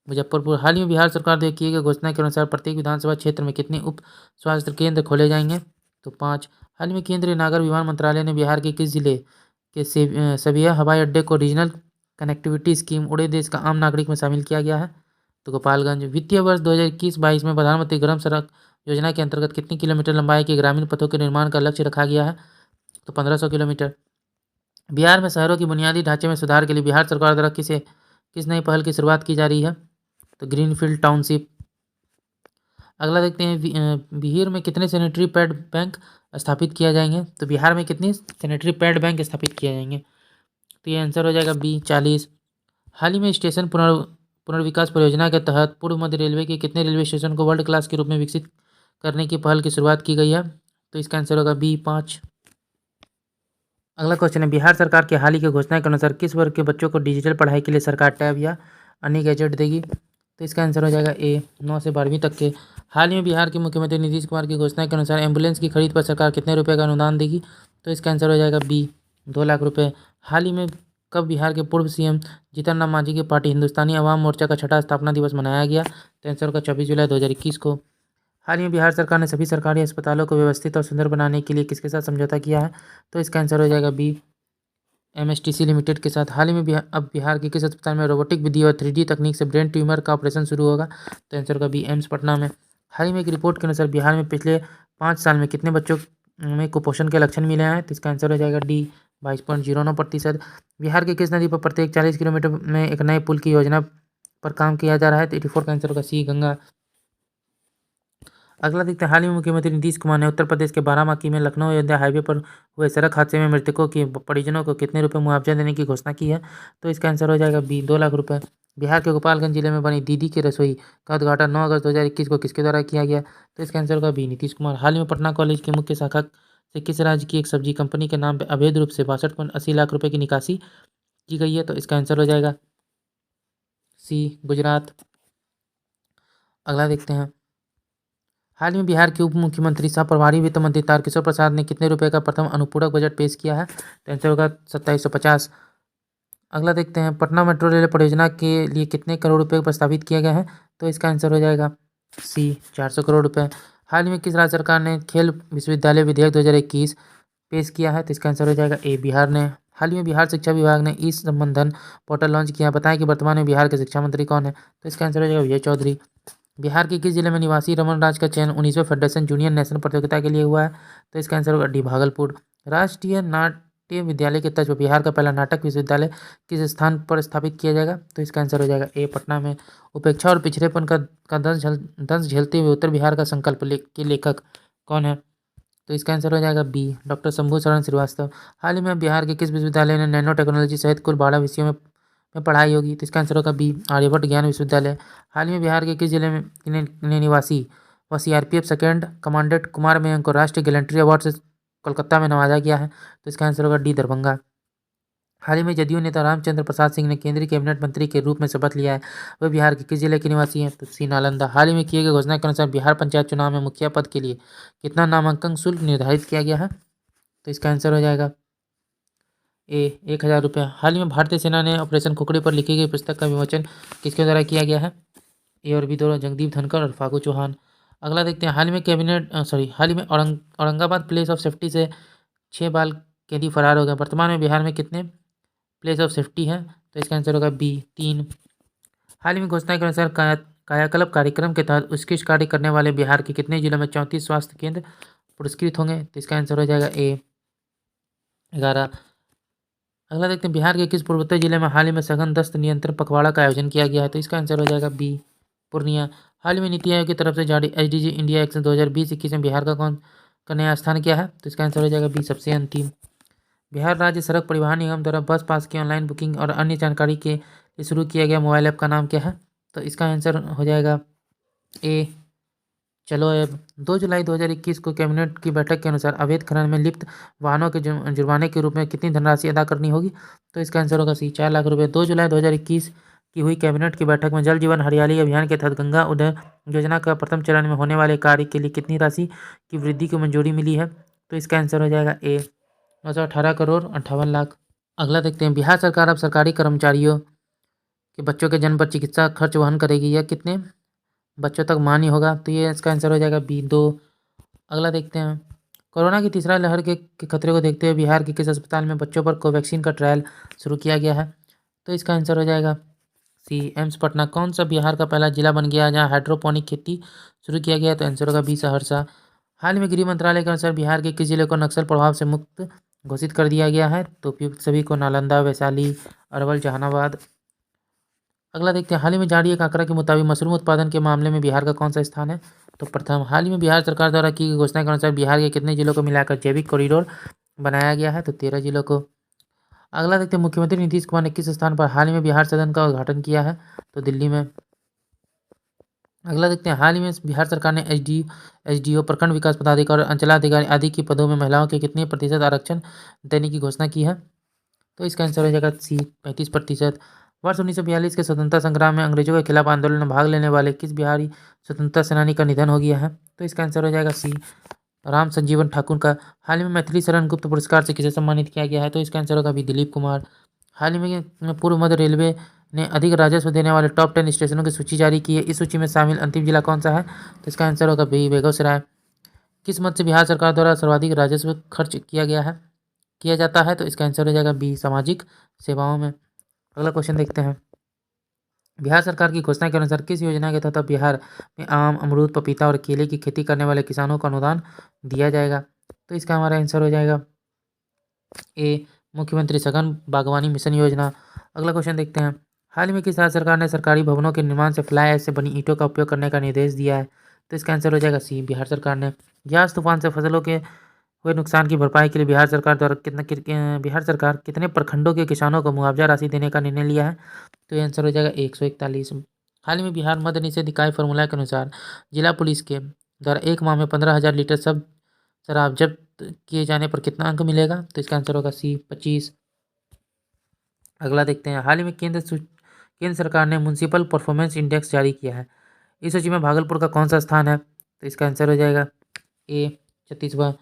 मुजफ्फरपुर। हाल ही में बिहार सरकार द्वारा किए गए घोषणा के अनुसार प्रत्येक विधानसभा क्षेत्र में कितने उप स्वास्थ्य केंद्र खोले जाएंगे? तो 5। हाल ही में केंद्रीय नागर विमान मंत्रालय ने बिहार के किस जिले के सबिया हवाई अड्डे को रीजनल कनेक्टिविटी स्कीम उड़े देश का आम नागरिक में शामिल किया गया है? तो गोपालगंज। वित्तीय वर्ष 2021-22 में प्रधानमंत्री ग्राम सड़क योजना के अंतर्गत कितनी किलोमीटर लंबाई के ग्रामीण पथों के निर्माण का लक्ष्य रखा गया है? तो 1500 किलोमीटर। बिहार में शहरों की बुनियादी ढांचे में सुधार के लिए बिहार सरकार द्वारा किस नई पहल की शुरुआत की जा रही है? तो ग्रीनफील्ड टाउनशिप। अगला देखते हैं, बिहार में कितने सैनिटरी पैड बैंक स्थापित किया जाएंगे? तो बिहार में कितनी सैनिटरी पैड बैंक स्थापित किए जाएंगे? तो ये आंसर हो जाएगा बी 40। हाल ही में स्टेशन पुनर्विकास परियोजना के तहत पूर्व मध्य रेलवे के कितने रेलवे स्टेशन को वर्ल्ड क्लास के रूप में विकसित करने की पहल की शुरुआत की गई है? तो इसका आंसर होगा बी 5। अगला क्वेश्चन है, बिहार सरकार की हाल ही की घोषणा के अनुसार किस वर्ग के बच्चों को डिजिटल पढ़ाई के लिए सरकार टैब या अन्य गैजेट देगी? तो इसका आंसर हो जाएगा ए 9 से 12वीं तक के। हाल ही में बिहार के मुख्यमंत्री नीतीश कुमार की घोषणा के अनुसार एम्बुलेंस की खरीद पर सरकार कितने रुपए का अनुदान देगी? तो इसका आंसर हो जाएगा बी 2 लाख रुपये। हाल ही में कब बिहार के पूर्व CM जीतन राम मांझी की पार्टी हिंदुस्तानी अवाम मोर्चा का 6ठा स्थापना दिवस मनाया गया? तो आंसर होगा 24 जुलाई 2021 को। हाल ही में बिहार सरकार ने सभी सरकारी अस्पतालों को व्यवस्थित और सुंदर बनाने के लिए किसके साथ समझौता किया है? तो इसका आंसर हो जाएगा बी MSTC लिमिटेड के साथ। हाल ही में अब बिहार के किस अस्पताल में रोबोटिक विधि और 3D तकनीक से ब्रेन ट्यूमर का ऑपरेशन शुरू होगा? तो आंसर होगा बी एम्स पटना में। हाल ही में एक रिपोर्ट के अनुसार बिहार में पिछले 5 साल में कितने बच्चों में कुपोषण के लक्षण मिले हैं? तो इसका आंसर हो जाएगा डी 22.09%। बिहार की किस नदी पर प्रत्येक 40 किलोमीटर में एक नए पुल की योजना पर काम किया जा रहा है? तो 84 का आंसर होगा सी गंगा। अगला देखते हैं, हाल ही में मुख्यमंत्री नीतीश कुमार ने उत्तर प्रदेश के बाराबांकी में लखनऊ अयोध्या हाईवे पर हुए सड़क हादसे में मृतकों के परिजनों को कितने रुपए मुआवजा देने की घोषणा की है? तो इसका आंसर हो जाएगा बी 2 लाख रुपए। बिहार के गोपालगंज जिले में बनी दीदी की रसोई का उद्घाटन 9 अगस्त 2021 को किसके द्वारा किया गया? तो इसका आंसर होगा बी नीतीश कुमार। हाल ही में पटना कॉलेज की मुख्य शाखा से किस राज्य की एक सब्जी कंपनी के नाम पर अवैध रूप से 62.80 लाख रुपए की निकासी की गई है? तो इसका आंसर हो जाएगा सी गुजरात। अगला देखते हैं, हाल ही में बिहार के उप मुख्यमंत्री सह प्रभारी वित्त मंत्री तारकिशोर प्रसाद ने कितने रुपए का प्रथम अनुपूरक बजट पेश किया है? तो आंसर होगा 2750। अगला देखते हैं, पटना मेट्रो रेल परियोजना के लिए कितने करोड़ रुपए प्रस्तावित किए गए हैं? तो इसका आंसर हो जाएगा सी 400 करोड़ रुपए। हाल ही में किस राज्य सरकार ने खेल विश्वविद्यालय विधेयक 2021 पेश किया है? तो इसका आंसर हो जाएगा ए बिहार ने। हाल ही में बिहार शिक्षा विभाग ने ई संबंधन पोर्टल लॉन्च किया। बताएं कि वर्तमान में बिहार के शिक्षा मंत्री कौन है? तो इसका आंसर हो जाएगा विजय चौधरी। बिहार के किस जिले में निवासी रमन राज का चयन 19वें फेडरेशन जूनियर नेशनल प्रतियोगिता के लिए हुआ है? तो इसका आंसर होगा डी भागलपुर। राष्ट्रीय नाट्य विद्यालय के तर्ज पर बिहार का पहला नाटक विश्वविद्यालय किस स्थान पर स्थापित किया जाएगा? तो इसका आंसर हो जाएगा ए पटना में। उपेक्षा और पिछड़ेपन का दंश झेलते हुए उत्तर बिहार का संकल्प के लेखक कौन है? तो इसका आंसर हो जाएगा बी डॉक्टर शंभू शरण श्रीवास्तव। हाल ही में बिहार के किस विश्वविद्यालय ने नैनो टेक्नोलॉजी सहित कुल 12 विषयों में पढ़ाई होगी? तो इसका आंसर होगा बी आर्यभट्ट ज्ञान विश्वविद्यालय। हाल ही में बिहार के किस जिले में निवासी व CRPF second commandant Kumar Mayank को राष्ट्रीय गैलेंट्री अवार्ड से कोलकाता में नवाजा गया है? तो इसका आंसर होगा डी दरभंगा। हाल ही में जदयू नेता रामचंद्र प्रसाद सिंह ने केंद्रीय कैबिनेट मंत्री के रूप में शपथ लिया है। वह बिहार के किस जिले के निवासी हैं? तो सी नालंदा। हाल ही में किए गए घोषणा के अनुसार बिहार पंचायत चुनाव में मुखिया पद के लिए कितना नामांकन शुल्क निर्धारित किया गया है? तो इसका आंसर हो जाएगा ए 1000 रुपये। हाल ही में भारतीय सेना ने ऑपरेशन कुकड़ी पर लिखी गई पुस्तक का विमोचन किसके द्वारा किया गया है? ए और बी दोनों, जगदीप धनखड़ और फागू चौहान। अगला देखते हैं, हाल ही में औरंगाबाद प्लेस ऑफ सेफ्टी से 6 बाल कैदी फरार हो गए। वर्तमान में बिहार में कितने प्लेस ऑफ सेफ्टी हैं? तो इसका आंसर होगा बी 3। हाल ही में घोषणा के अनुसार कायाकल्प कार्यक्रम के तहत उत्कृष्ट कार्य करने वाले बिहार के कितने जिलों में 34 स्वास्थ्य केंद्र पुरस्कृत होंगे? तो इसका आंसर हो जाएगा ए 11। अगला देखते हैं, बिहार के किस पूर्वोत्तर जिले में हाल ही में सघन दस्त नियंत्रण पखवाड़ा का आयोजन किया गया है? तो इसका आंसर हो जाएगा बी पूर्णिया। हाल ही में नीति आयोग की तरफ से जारी एसडीजी इंडिया एक्शन 2020-21 में बिहार का नया स्थान क्या है? तो इसका आंसर हो जाएगा बी सबसे अंतिम। बिहार राज्य सड़क परिवहन निगम द्वारा बस पास की ऑनलाइन बुकिंग और अन्य जानकारी के लिए शुरू किया गया मोबाइल ऐप का नाम क्या है? तो इसका आंसर हो जाएगा ए चलो ऐप। 2 जुलाई 2021 को कैबिनेट की बैठक के अनुसार अवैध खनन में लिप्त वाहनों के जुर्माने के रूप में कितनी धनराशि अदा करनी होगी? तो इसका आंसर होगा सी 4 लाख रुपये। 2 जुलाई 2021 की हुई कैबिनेट की बैठक में जल जीवन हरियाली अभियान के तहत गंगा उदय योजना का प्रथम चरण में होने वाले कार्य के लिए कितनी राशि की वृद्धि को मंजूरी मिली है? तो इसका आंसर हो जाएगा ए 18 करोड़ 58 लाख। अगला देखते हैं, बिहार सरकार अब सरकारी कर्मचारियों के बच्चों के जन्म पर चिकित्सा खर्च वहन करेगी। यह कितने बच्चों तक मान्य होगा? तो ये इसका आंसर हो जाएगा बी 2। अगला देखते हैं, कोरोना की तीसरा लहर के खतरे को देखते हुए बिहार के किस अस्पताल में बच्चों पर कोवैक्सीन का ट्रायल शुरू किया गया है? तो इसका आंसर हो जाएगा सी एम्स पटना। कौन सा बिहार का पहला जिला बन गया जहां हाइड्रोपोनिक खेती शुरू किया गया? तो आंसर होगा बी सहरसा। हाल में गृह मंत्रालय के अनुसार बिहार के किस जिले को नक्सल प्रभाव से मुक्त घोषित कर दिया गया है? तो उपयुक्त सभी को नालंदा, वैशाली, अरवल, जहानाबाद। अगला देखते हैं, हाल ही में जारी एक आंकड़ा के मुताबिक मशरूम उत्पादन के मामले में बिहार का कौन सा स्थान है? तो प्रथम। हाल ही में बिहार सरकार द्वारा की गई घोषणा के अनुसार बिहार के कितने जिलों को मिलाकर जैविक कॉरिडोर बनाया गया है? तो 13 जिलों को। अगला देखते हैं, मुख्यमंत्री नीतीश कुमार ने किस स्थान पर हाल ही में बिहार सदन का उद्घाटन किया है? तो दिल्ली में। अगला देखते हैं, हाल ही में बिहार सरकार ने एसडीओ, प्रखंड विकास पदाधिकारी और अंचलाधिकारी आदि के पदों में महिलाओं के कितने प्रतिशत आरक्षण देने की घोषणा की है? तो इसका आंसर हो जाएगा सी 35%। वर्ष 1942 के स्वतंत्रता संग्राम में अंग्रेजों के खिलाफ आंदोलन में भाग लेने वाले किस बिहारी स्वतंत्रता सेनानी का निधन हो गया है? तो इसका आंसर हो जाएगा सी राम संजीवन ठाकुर का। हाल ही में मैथिली शरण गुप्त पुरस्कार से किसे सम्मानित किया गया है? तो इसका आंसर होगा भी दिलीप कुमार। हाल ही में पूर्व मध्य रेलवे ने अधिक राजस्व देने वाले टॉप 10 स्टेशनों की सूची जारी की है। इस सूची में शामिल अंतिम जिला कौन सा है? तो इसका आंसर होगा बी बेगूसराय। किस मद से बिहार सरकार द्वारा सर्वाधिक राजस्व खर्च किया जाता है? तो इसका आंसर हो जाएगा बी सामाजिक सेवाओं में। अगला क्वेश्चन देखते हैं, बिहार सरकार की घोषणा के अनुसार किस योजना के तहत बिहार में आम, अमरूद, पपीता और केले की खेती करने वाले किसानों को अनुदान दिया जाएगा? तो इसका हमारा आंसर हो जाएगा ए मुख्यमंत्री सघन बागवानी मिशन योजना। अगला क्वेश्चन देखते हैं, हाल ही में किस राज्य सरकार ने सरकारी भवनों के निर्माण से फ्लाई ऐश से बनी ईंटों का उपयोग करने का निर्देश दिया है? तो इसका आंसर हो जाएगा सी बिहार सरकार ने। यास तूफान से फसलों के हुए नुकसान की भरपाई के लिए बिहार सरकार कितने प्रखंडों के किसानों को मुआवजा राशि देने का निर्णय लिया है? तो ये आंसर हो जाएगा 141। हाल ही में बिहार मद्य निषेध इकाई फार्मूला के अनुसार जिला पुलिस के द्वारा 1 माह में 15,000 लीटर सब शराब जब्त किए जाने पर कितना अंक मिलेगा? तो इसका आंसर होगा सी 25। अगला देखते हैं, हाल ही में केंद्र सरकार ने म्युनिसिपल परफॉर्मेंस इंडेक्स जारी किया है। इस सूची में भागलपुर का कौन सा स्थान है? तो इसका आंसर हो जाएगा ए 36वां।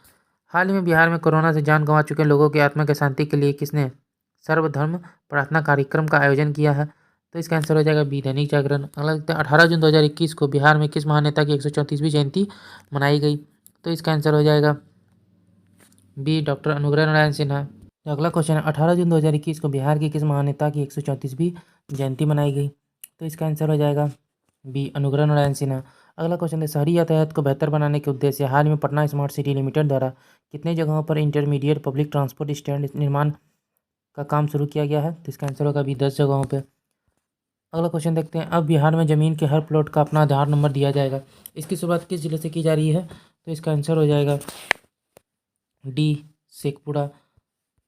हाल ही में बिहार में कोरोना से जान गंवा चुके लोगों की आत्मा की शांति के लिए किसने सर्वधर्म प्रार्थना कार्यक्रम का आयोजन किया है? तो इसका आंसर हो जाएगा बी दैनिक जागरण। अगला देखते हैं, 18 जून 2021 को बिहार में किस महानेता की 134वीं जयंती मनाई गई? तो इसका आंसर हो जाएगा बी डॉक्टर अनुग्रह नारायण सिन्हा। अगला क्वेश्चन है, 18 जून 2021 को बिहार के किस महानेता की 134वीं जयंती मनाई गई? तो इसका आंसर हो जाएगा बी अनुग्रह नारायण सिन्हा। अगला क्वेश्चन है, शहरी यातायात को बेहतर बनाने के उद्देश्य से हाल में पटना स्मार्ट सिटी लिमिटेड द्वारा कितने जगहों पर इंटरमीडिएट पब्लिक ट्रांसपोर्ट स्टैंड निर्माण का काम शुरू किया गया है? तो इसका आंसर होगा बी 10 जगहों पर। अगला क्वेश्चन देखते हैं, अब बिहार में ज़मीन के हर प्लॉट का अपना आधार नंबर दिया जाएगा। इसकी शुरुआत किस जिले से की जा रही है? तो इसका आंसर हो जाएगा डी शेखपुरा।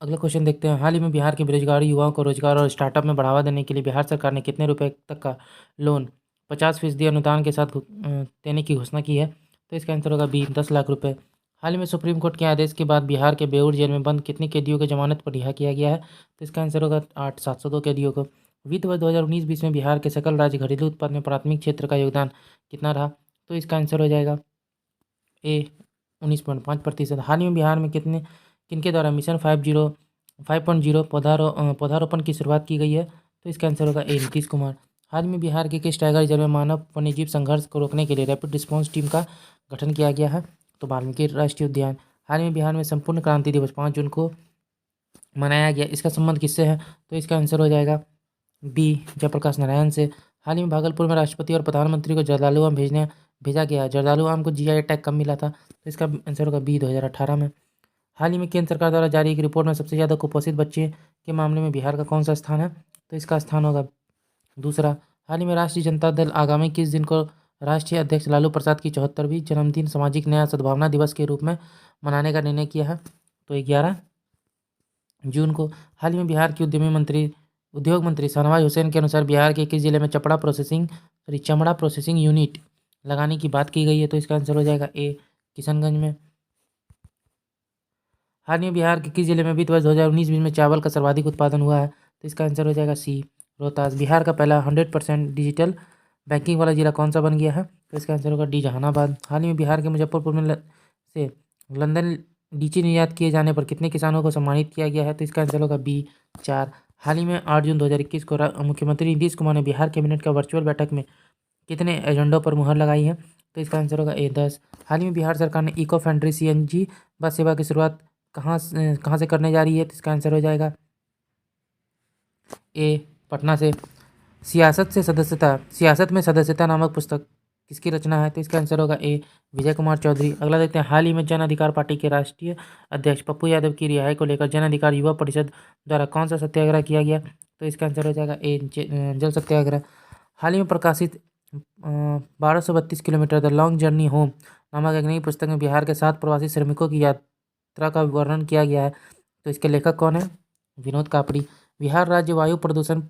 अगला क्वेश्चन देखते हैं, हाल ही में बिहार के बेरोजगार युवाओं को रोजगार और स्टार्टअप में बढ़ावा देने के लिए बिहार सरकार ने कितने रुपए तक का लोन 50% अनुदान के साथ देने की घोषणा की है? तो इसका आंसर होगा बी 10 लाख रुपए। हाल ही में सुप्रीम कोर्ट के आदेश के बाद बिहार के बेऊर जेल में बंद कितने कैदियों को जमानत पर रिहा किया गया है? तो इसका आंसर होगा 702 कैदियों को। वित्त वर्ष 2019-20 में बिहार के सकल राज्य घरेलू उत्पाद में प्राथमिक क्षेत्र का योगदान कितना रहा? तो इसका आंसर हो जाएगा ए 19.5%। हाल ही में बिहार में किनके द्वारा मिशन 5.0 पौधारोपण की शुरुआत की गई है? तो इसका आंसर होगा ए नीतीश कुमार। हाल ही में बिहार के किस टाइगर रिजर्व में मानव वन्यजीव संघर्ष को रोकने के लिए रैपिड रिस्पॉन्स टीम का गठन किया गया है? तो वाल्मीकि राष्ट्रीय उद्यान। हाल ही में बिहार में संपूर्ण क्रांति दिवस 5 जून को मनाया गया, इसका संबंध किससे है? तो इसका आंसर हो जाएगा बी, जयप्रकाश नारायण से। हाल ही में भागलपुर में राष्ट्रपति और प्रधानमंत्री को जर्दालू आम भेजा गया है। जर्दालू आम को जीआई टैग कब मिला था? तो इसका आंसर होगा बी, 2018 में। हाल ही में केंद्र सरकार द्वारा जारी एक रिपोर्ट में सबसे ज़्यादा कुपोषित बच्चे के मामले में बिहार का कौन सा स्थान है? तो इसका स्थान होगा दूसरा। हाल ही में राष्ट्रीय जनता दल आगामी किस दिन को राष्ट्रीय अध्यक्ष लालू प्रसाद की 74वीं जन्मदिन सामाजिक न्याय सद्भावना दिवस के रूप में मनाने का निर्णय किया है? तो 11 जून को। हाल ही में बिहार की उद्योग मंत्री शाहनवाज हुसैन के अनुसार बिहार के किस जिले में चमड़ा प्रोसेसिंग यूनिट लगाने की बात की गई है? तो इसका आंसर हो जाएगा ए, किशनगंज में। हाल ही में बिहार के किस जिले में वित्त वर्ष 2019-20 में चावल का सर्वाधिक उत्पादन हुआ है? तो इसका आंसर हो जाएगा सी, रोहतास। बिहार का पहला 100% डिजिटल बैंकिंग वाला जिला कौन सा बन गया है? तो इसका आंसर होगा डी, जहानाबाद। हाल ही में बिहार के मुजफ्फरपुर में से लंदन लीची निर्यात किए जाने पर कितने किसानों को सम्मानित किया गया है? तो इसका आंसर होगा बी, 4। हाल ही में 8 जून 2021 को मुख्यमंत्री नीतीश कुमार ने बिहार कैबिनेट का वर्चुअल बैठक में कितने एजेंडों पर मुहर लगाई है? तो इसका आंसर होगा ए, 10। हाल ही में बिहार सरकार ने इको फ्रेंडली सीएनजी बस सेवा की शुरुआत कहाँ से करने जा रही है? तो इसका आंसर हो जाएगा ए, पटना से। सियासत में सदस्यता नामक पुस्तक किसकी रचना है? तो इसका आंसर होगा ए, विजय कुमार चौधरी। अगला देखते हैं, हाल ही में जन अधिकार पार्टी के राष्ट्रीय अध्यक्ष पप्पू यादव की रिहाई को लेकर जन अधिकार युवा परिषद द्वारा कौन सा सत्याग्रह किया गया? तो इसका आंसर हो जाएगा ए, जल सत्याग्रह। हाल ही में प्रकाशित 1232 kilometre the long journey home नामक एक नई पुस्तक में बिहार के 7 प्रवासी श्रमिकों की यात्रा का वर्णन किया गया है। तो इसके लेखक कौन है? विनोद कापड़ी। बिहार राज्य वायु प्रदूषण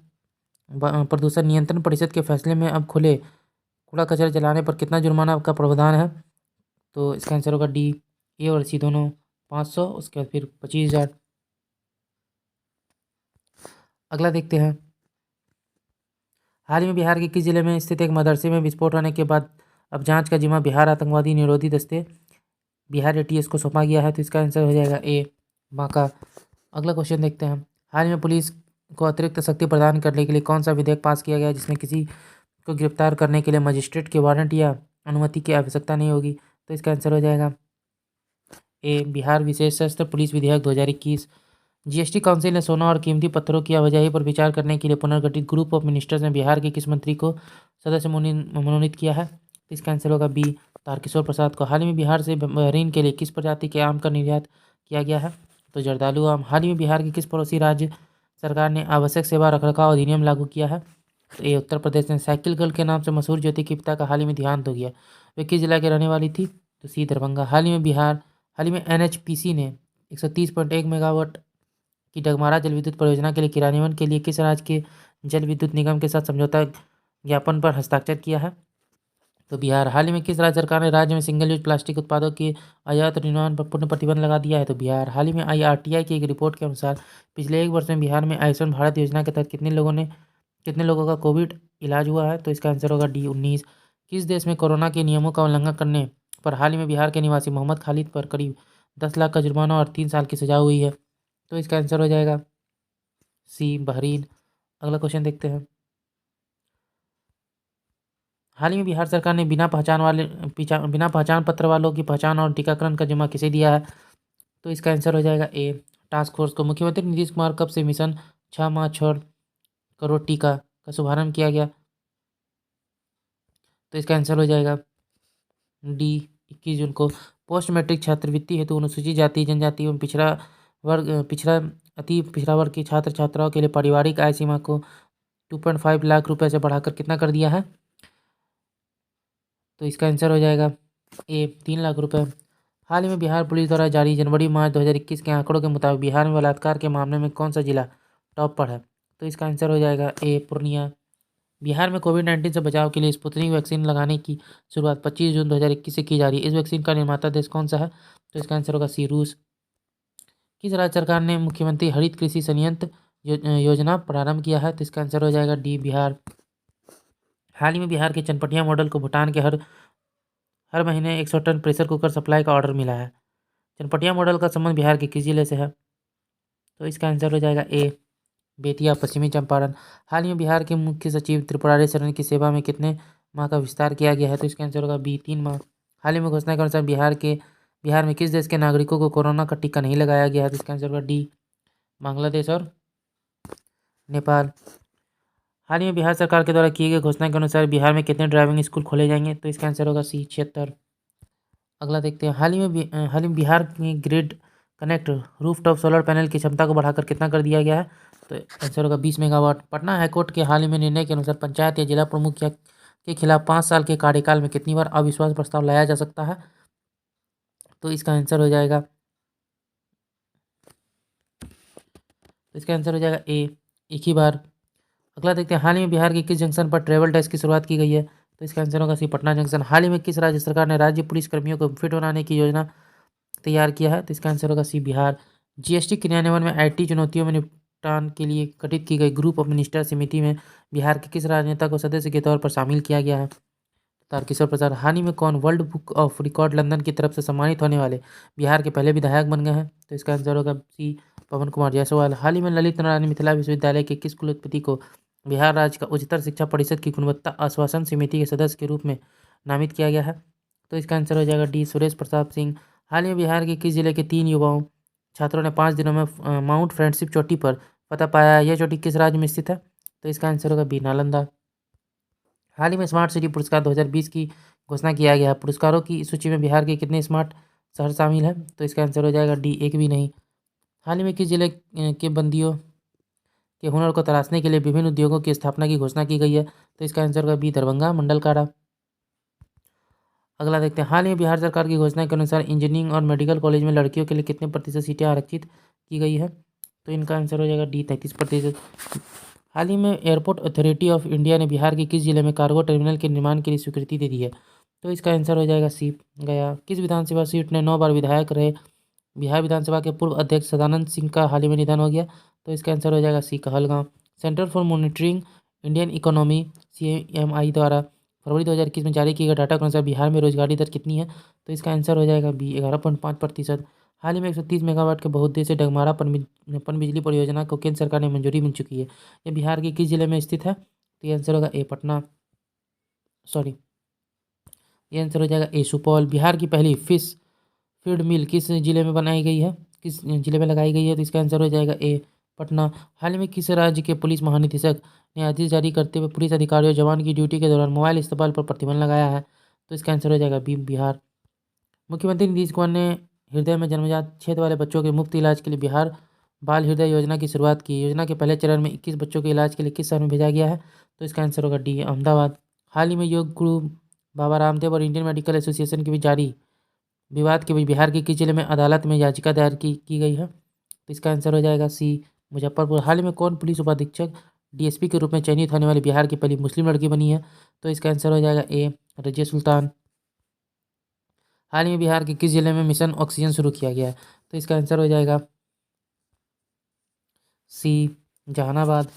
नियंत्रण परिषद के फैसले में अब खुले कूड़ा कचरा जलाने पर कितना जुर्माना का प्रावधान है? तो इसका आंसर होगा डी, ए और सी दोनों 500, उसके बाद फिर 25,000। अगला देखते हैं, हाल ही में बिहार के किस जिले में स्थित एक मदरसे में विस्फोट होने के बाद अब जांच का जिम्मा बिहार आतंकवादी निरोधी दस्ते बिहार एटीएस को सौंपा गया है? तो इसका आंसर हो जाएगा ए, बांका। अगला क्वेश्चन देखते हैं, हाल ही में पुलिस को अतिरिक्त शक्ति प्रदान करने के लिए कौन सा विधेयक पास किया गया जिसमें किसी को गिरफ्तार करने के लिए मजिस्ट्रेट के वारंट या अनुमति की आवश्यकता नहीं होगी? तो इसका आंसर हो जाएगा ए, बिहार विशेष सशस्त्र पुलिस विधेयक 2021। जीएसटी काउंसिल ने सोना और कीमती पत्थरों की आवाजाही पर विचार करने के लिए पुनर्गठित ग्रुप ऑफ मिनिस्टर्स में बिहार के किस मंत्री को सदस्य मनोनीत किया है? तो इसका आंसर होगा बी, तारकिशोर प्रसाद को। हाल ही में बिहार से बहरीन के लिए किस प्रजाति के आम का निर्यात किया गया है? तो जर्दालू आम। हाल ही में बिहार के किस पड़ोसी राज्य सरकार ने आवश्यक सेवा रखरखाव अधिनियम लागू किया है? तो ये उत्तर प्रदेश ने। साइकिल गर्ल के नाम से मशहूर ज्योति के पिता का हाल ही में देहांत हो गया, वे किस जिला की रहने वाली थी? तो सी, दरभंगा। हाल ही में एनएचपीसी ने 130.1 मेगावाट की डगमारा जल विद्युत परियोजना के लिए क्रियान्वयन के लिए किस राज्य के जल विद्युत निगम के साथ समझौता ज्ञापन पर हस्ताक्षर किया है? तो बिहार। हाल ही में किस राज्य सरकार ने राज्य में सिंगल यूज प्लास्टिक उत्पादों के आयात और निर्माण पर पूर्ण प्रतिबंध लगा दिया है? तो बिहार। हाल ही में IRTI की एक रिपोर्ट के अनुसार पिछले 1 वर्ष में बिहार में आयुष्मान भारत योजना के तहत कितने लोगों का कोविड इलाज हुआ है? तो इसका आंसर होगा डी, 19। किस देश में कोरोना के नियमों का उल्लंघन करने पर हाल ही में बिहार के निवासी मोहम्मद खालिद पर करीब 10 लाख का जुर्माना और 3 साल की सजा हुई है? तो इसका आंसर हो जाएगा सी, बहरीन। अगला क्वेश्चन देखते हैं, हाल ही में बिहार सरकार ने बिना पहचान पत्र वालों की पहचान और टीकाकरण का जिम्मा किसे दिया है? तो इसका आंसर हो जाएगा ए, टास्क फोर्स को। मुख्यमंत्री नीतीश कुमार कब से मिशन 6 माह 6 करोड़ टीका का शुभारंभ किया गया? तो इसका आंसर हो जाएगा डी, 21 जून को। पोस्ट मैट्रिक छात्रवृत्ति हेतु अनुसूचित जाति जनजाति एवं अति पिछड़ा वर्ग के छात्र छात्राओं के लिए पारिवारिक आय सीमा को 2.5 लाख रुपए से बढ़ाकर कितना कर दिया है? तो इसका आंसर हो जाएगा ए, 3 लाख रुपए। हाल ही में बिहार पुलिस द्वारा जारी जनवरी-मार्च 2021 के आंकड़ों के मुताबिक बिहार में बलात्कार के मामले में कौन सा जिला टॉप पर है? तो इसका आंसर हो जाएगा ए, पूर्णिया। बिहार में कोविड-19 से बचाव के लिए स्पुतनिक वैक्सीन लगाने की शुरुआत 25 जून 2021 से की जा रही है। इस वैक्सीन का निर्माता देश कौन सा है? तो इसका आंसर होगा सी, रूस। किस राज्य सरकार ने मुख्यमंत्री हरित कृषि संयंत्र योजना प्रारंभ किया है? तो इसका आंसर हो जाएगा डी, बिहार। हाल ही में बिहार के चनपटिया मॉडल को भूटान के हर महीने 100 टन प्रेशर कुकर सप्लाई का ऑर्डर मिला है। चनपटिया मॉडल का संबंध बिहार के किस जिले से है? तो इसका आंसर हो जाएगा ए, बेतिया पश्चिमी चंपारण। हाल ही में बिहार के मुख्य सचिव त्रिपुरारी शरण की सेवा में कितने माह का विस्तार किया गया है? तो इसका आंसर होगा बी 3 माह। हाल ही में घोषणा के अनुसार बिहार में किस देश के नागरिकों को कोरोना का टीका नहीं लगाया गया है? तो इसका आंसर होगा डी बांग्लादेश और नेपाल। हाल ही में बिहार सरकार के द्वारा किए गए घोषणा के अनुसार बिहार में कितने ड्राइविंग स्कूल खोले जाएंगे? तो इसका आंसर होगा सी 76। अगला देखते हैं, हाल ही में बिहार में grid connect rooftop solar panel की क्षमता को बढ़ाकर कितना कर दिया गया है? तो आंसर होगा 20 मेगावाट। पटना हाईकोर्ट के हाल ही में निर्णय के अनुसार पंचायत या जिला प्रमुख के खिलाफ 5 साल के कार्यकाल में कितनी बार अविश्वास प्रस्ताव लाया जा सकता है? तो इसका आंसर हो जाएगा ए, एक ही बार। अगला देखते हैं, हाल ही में बिहार के किस जंक्शन पर ट्रेवल टैक्स की शुरुआत की गई है? तो इसका आंसर होगा सी पटना जंक्शन। हाल ही में किस राज्य सरकार ने राज्य पुलिस कर्मियों को फिट बनाने की योजना तैयार किया है? तो इसका आंसर होगा सी बिहार। जीएसटी क्रियान्वयन में आईटी चुनौतियों में निपटान के लिए गठित की गई ग्रुप ऑफ मिनिस्टर समिति में बिहार के किस राजनेता को सदस्य के तौर पर शामिल किया गया है? तारकिशोर प्रसाद। हाल ही में कौन world book of record London की तरफ से सम्मानित होने वाले बिहार के पहले विधायक बन गए हैं? तो इसका आंसर होगा सी पवन कुमार जायसवाल। हाल ही में ललित नारायण मिथिला विश्वविद्यालय के किस कुलपति को बिहार राज्य का उच्चतर शिक्षा परिषद की गुणवत्ता आश्वासन समिति के सदस्य के रूप में नामित किया गया है? तो इसका आंसर हो जाएगा डी सुरेश प्रताप सिंह। हाल ही में बिहार के किस जिले के 3 युवाओं छात्रों ने 5 दिनों में माउंट फ्रेंडशिप चोटी पर फतह पाया है? यह चोटी किस राज्य में स्थित है? तो इसका आंसर होगा बी नालंदा। हाल ही में स्मार्ट सिटी पुरस्कार 2020 की घोषणा किया गया है। पुरस्कारों की सूची में बिहार के कितने स्मार्ट शहर शामिल हैं? तो इसका आंसर हो जाएगा डी एक भी नहीं। हाल ही में किस जिले के बंदियों के हुनर को तराशने के लिए विभिन्न उद्योगों की स्थापना की घोषणा की गई है? तो इसका आंसर होगा बी दरभंगा मंडल कारा। अगला देखते हैं, हाल ही में बिहार सरकार की घोषणा के अनुसार इंजीनियरिंग और मेडिकल कॉलेज में लड़कियों के लिए कितने प्रतिशत सीटें आरक्षित की गई है? तो इनका आंसर हो जाएगा डी 33%। हाल ही में एयरपोर्ट अथॉरिटी ऑफ इंडिया ने बिहार के किस जिले में कार्गो टर्मिनल के निर्माण के लिए स्वीकृति दे दी है? तो इसका आंसर हो जाएगा सी गया। किस विधानसभा सीट ने 9 बार विधायक रहे बिहार विधानसभा के पूर्व अध्यक्ष सदानंद सिंह का हाल ही में निधन हो गया? तो इसका आंसर हो जाएगा C Kahalgaon. Centre for monitoring Indian economy CMI द्वारा फरवरी 2021 में जारी किए गए डाटा के अनुसार बिहार में रोजगारी दर कितनी है? तो इसका आंसर हो जाएगा बी 11.5%। हाल ही में 130 मेगावाट के बहुउद्देशीय डगमारा पनबिजली परियोजना को केंद्र सरकार ने मंजूरी मिल चुकी है। यह बिहार के किस जिले में स्थित है? तो ये आंसर होगा ए पटना, सॉरी, ये आंसर हो जाएगा ए सुपौल। बिहार की पहली फिश फीड मिल किस जिले में बनाई गई है, किस जिले में लगाई गई है? तो इसका आंसर हो जाएगा ए पटना। हाल ही में किस राज्य के पुलिस महानिदेशक ने आदेश जारी करते हुए पुलिस अधिकारियों जवान की ड्यूटी के दौरान मोबाइल इस्तेमाल पर प्रतिबंध लगाया है? तो इसका आंसर हो जाएगा बी बिहार। मुख्यमंत्री नीतीश कुमार ने हृदय में जन्मजात क्षेत्र वाले बच्चों के मुफ्त इलाज के लिए बिहार बाल हृदय योजना की शुरुआत की। योजना के पहले चरण में 21 बच्चों के इलाज के लिए किस शहर में भेजा गया है? तो इसका आंसर होगा डी अहमदाबाद। हाल ही में योग गुरु बाबा रामदेव और इंडियन मेडिकल एसोसिएशन के बीच जारी विवाद के बीच बिहार के किस जिले में अदालत में याचिका दायर की गई है? तो इसका आंसर हो जाएगा सी मुजफ्फरपुर। हाल ही में कौन पुलिस उपाधीक्षक DSP के रूप में चयनित होने वाली बिहार की पहली मुस्लिम लड़की बनी है? तो इसका आंसर हो जाएगा ए रजिया सुल्तान। हाल ही में बिहार के किस जिले में मिशन ऑक्सीजन शुरू किया गया है? तो इसका आंसर हो जाएगा सी जहानाबाद।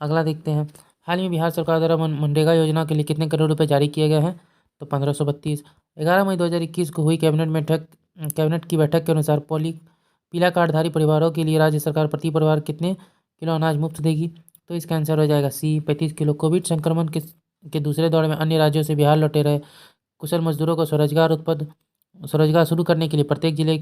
अगला देखते हैं, हाल ही में बिहार सरकार द्वारा मनरेगा योजना के लिए कितने करोड़ रुपए जारी किए गए हैं? तो 1532। 11 मई 2021 को हुई कैबिनेट की बैठक के अनुसार पीला कार्डधारी परिवारों के लिए राज्य सरकार प्रति परिवार कितने किलो अनाज मुफ्त देगी? तो इसका आंसर हो जाएगा सी 35 किलो। कोविड संक्रमण के दूसरे दौर में अन्य राज्यों से बिहार लौटे रहे कुशल मजदूरों को स्वरोजगार शुरू करने के लिए प्रत्येक जिले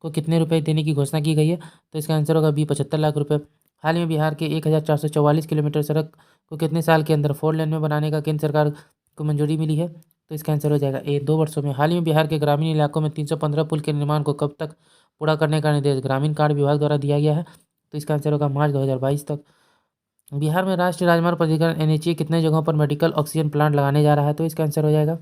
को कितने रुपए देने की घोषणा की गई है? तो इसका आंसर होगा बी 75 लाख रुपए। हाल ही में बिहार के 1444 किलोमीटर सड़क को कितने साल के अंदर 4 लेन में बनाने का केंद्र सरकार को मंजूरी मिली है? तो इसका आंसर हो जाएगा ए 2 वर्षों में। हाल ही में बिहार के ग्रामीण इलाकों में 315 पुल के निर्माण को कब तक पूरा करने का निर्देश ग्रामीण कार्य विभाग द्वारा दिया गया है? तो इसका आंसर होगा मार्च 2022 तक। बिहार में राष्ट्रीय राजमार्ग प्राधिकरण NHA कितने जगहों पर मेडिकल ऑक्सीजन प्लांट लगाने जा रहा है? तो इसका आंसर हो जाएगा